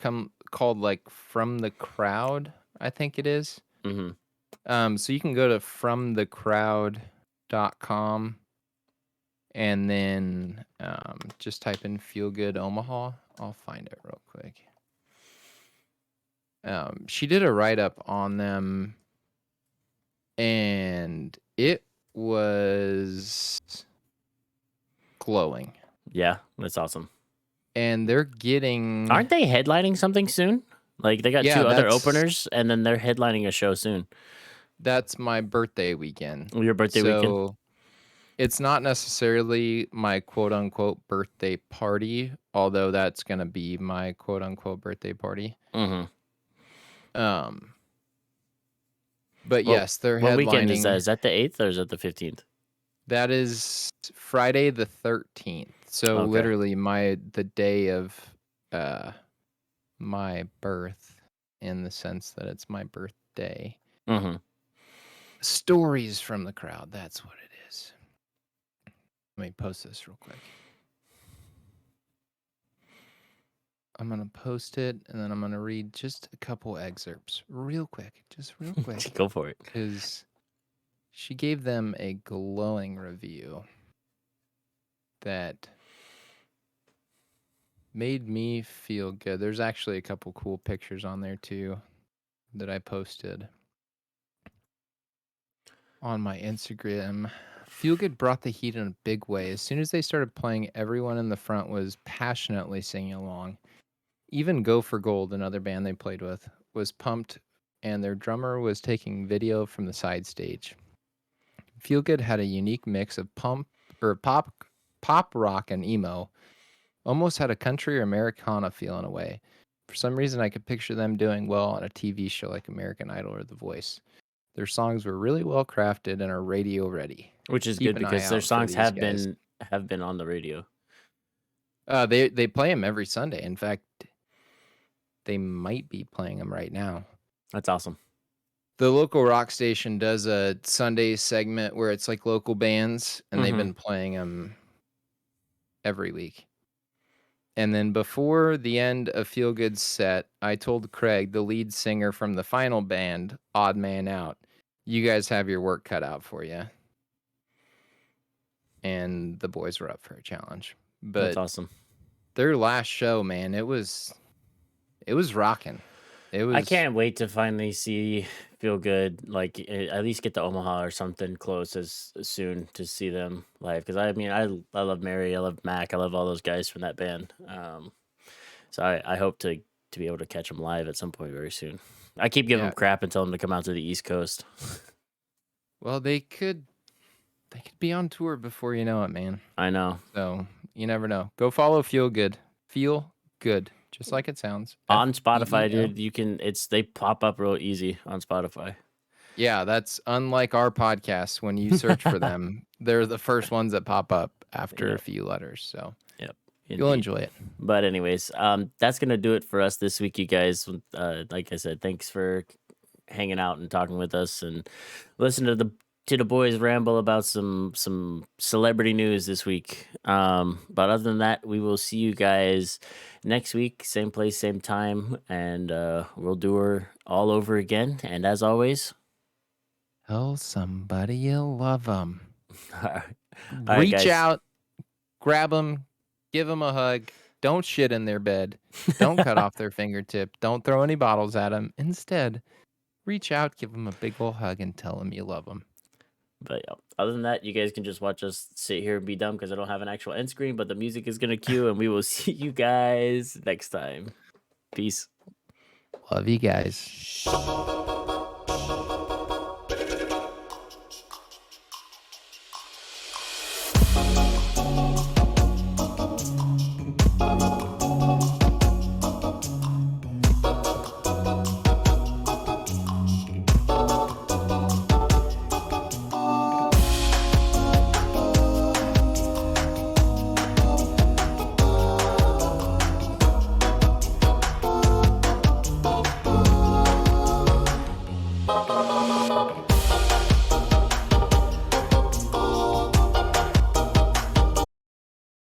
Speaker 2: called like From the Crowd, I think it is.
Speaker 1: Mm-hmm.
Speaker 2: So you can go to fromthecrowd.com. And then just type in Feel Good Omaha. I'll find it real quick. She did a write-up on them, and it was glowing.
Speaker 1: Yeah, that's awesome.
Speaker 2: And they're getting...
Speaker 1: Aren't they headlining something soon? Like, they got 2 other openers, and then they're headlining a show soon.
Speaker 2: That's my birthday weekend.
Speaker 1: Your birthday weekend?
Speaker 2: It's not necessarily my quote-unquote birthday party, although that's going to be my quote-unquote birthday party.
Speaker 1: Mm-hmm.
Speaker 2: But yes, they're headlining.
Speaker 1: What weekend is that? Is that the 8th or is that the 15th?
Speaker 2: That is Friday the 13th. So literally the day of my birth, in the sense that it's my birthday.
Speaker 1: Mm-hmm.
Speaker 2: Stories from the Crowd. That's what it is. Let me post this real quick. I'm going to post it, and then I'm going to read just a couple excerpts real quick. Just real quick.
Speaker 1: Go for it.
Speaker 2: Because she gave them a glowing review that made me feel good. There's actually a couple cool pictures on there, too, that I posted on my Instagram. Feel Good brought the heat in a big way. As soon as they started playing, everyone in the front was passionately singing along. Even Go for Gold, another band they played with, was pumped, and their drummer was taking video from the side stage. Feel Good had a unique mix of pop rock and emo. Almost had a country or Americana feel in a way. For some reason, I could picture them doing well on a TV show like American Idol or The Voice. Their songs were really well crafted and are radio ready.
Speaker 1: Which is good because their songs have been on the radio.
Speaker 2: They play them every Sunday. In fact, they might be playing them right now.
Speaker 1: That's awesome.
Speaker 2: The local rock station does a Sunday segment where it's like local bands, and they've been playing them every week. And then before the end of Feel Good's set, I told Craig, the lead singer from the final band, Odd Man Out, you guys have your work cut out for you. And the boys were up for a challenge. But
Speaker 1: that's awesome.
Speaker 2: Their last show, man, it was rocking. I
Speaker 1: can't wait to finally see Feel Good, like at least get to Omaha or something close as soon to see them live. Because I love Mary, I love Mac, I love all those guys from that band. So I hope to be able to catch them live at some point very soon. I keep giving them crap and tell them to come out to the East Coast.
Speaker 2: Well, they could be on tour before you know it, man.
Speaker 1: I know.
Speaker 2: So you never know. Go follow Feel Good. Feel Good. Just like it sounds.
Speaker 1: On Spotify, dude, they pop up real easy on Spotify.
Speaker 2: Yeah, that's unlike our podcast. When you search for them, they're the first ones that pop up after a few letters. So you'll enjoy it.
Speaker 1: But anyways, that's gonna do it for us this week, you guys. Like I said, thanks for hanging out and talking with us and listening to the boys ramble about some celebrity news this week. But other than that, we will see you guys next week, same place, same time, and we'll do her all over again. And as always,
Speaker 2: Tell somebody you love them.
Speaker 1: All right,
Speaker 2: Reach
Speaker 1: guys.
Speaker 2: out, grab them, give them a hug. Don't shit in their bed. Don't cut off their fingertip. Don't throw any bottles at them. Instead, reach out, give them a big ol' hug, and tell them you love them.
Speaker 1: But yeah, other than that, you guys can just watch us sit here and be dumb because I don't have an actual end screen, but the music is going to cue, and we will see you guys next time. Peace.
Speaker 2: Love you guys.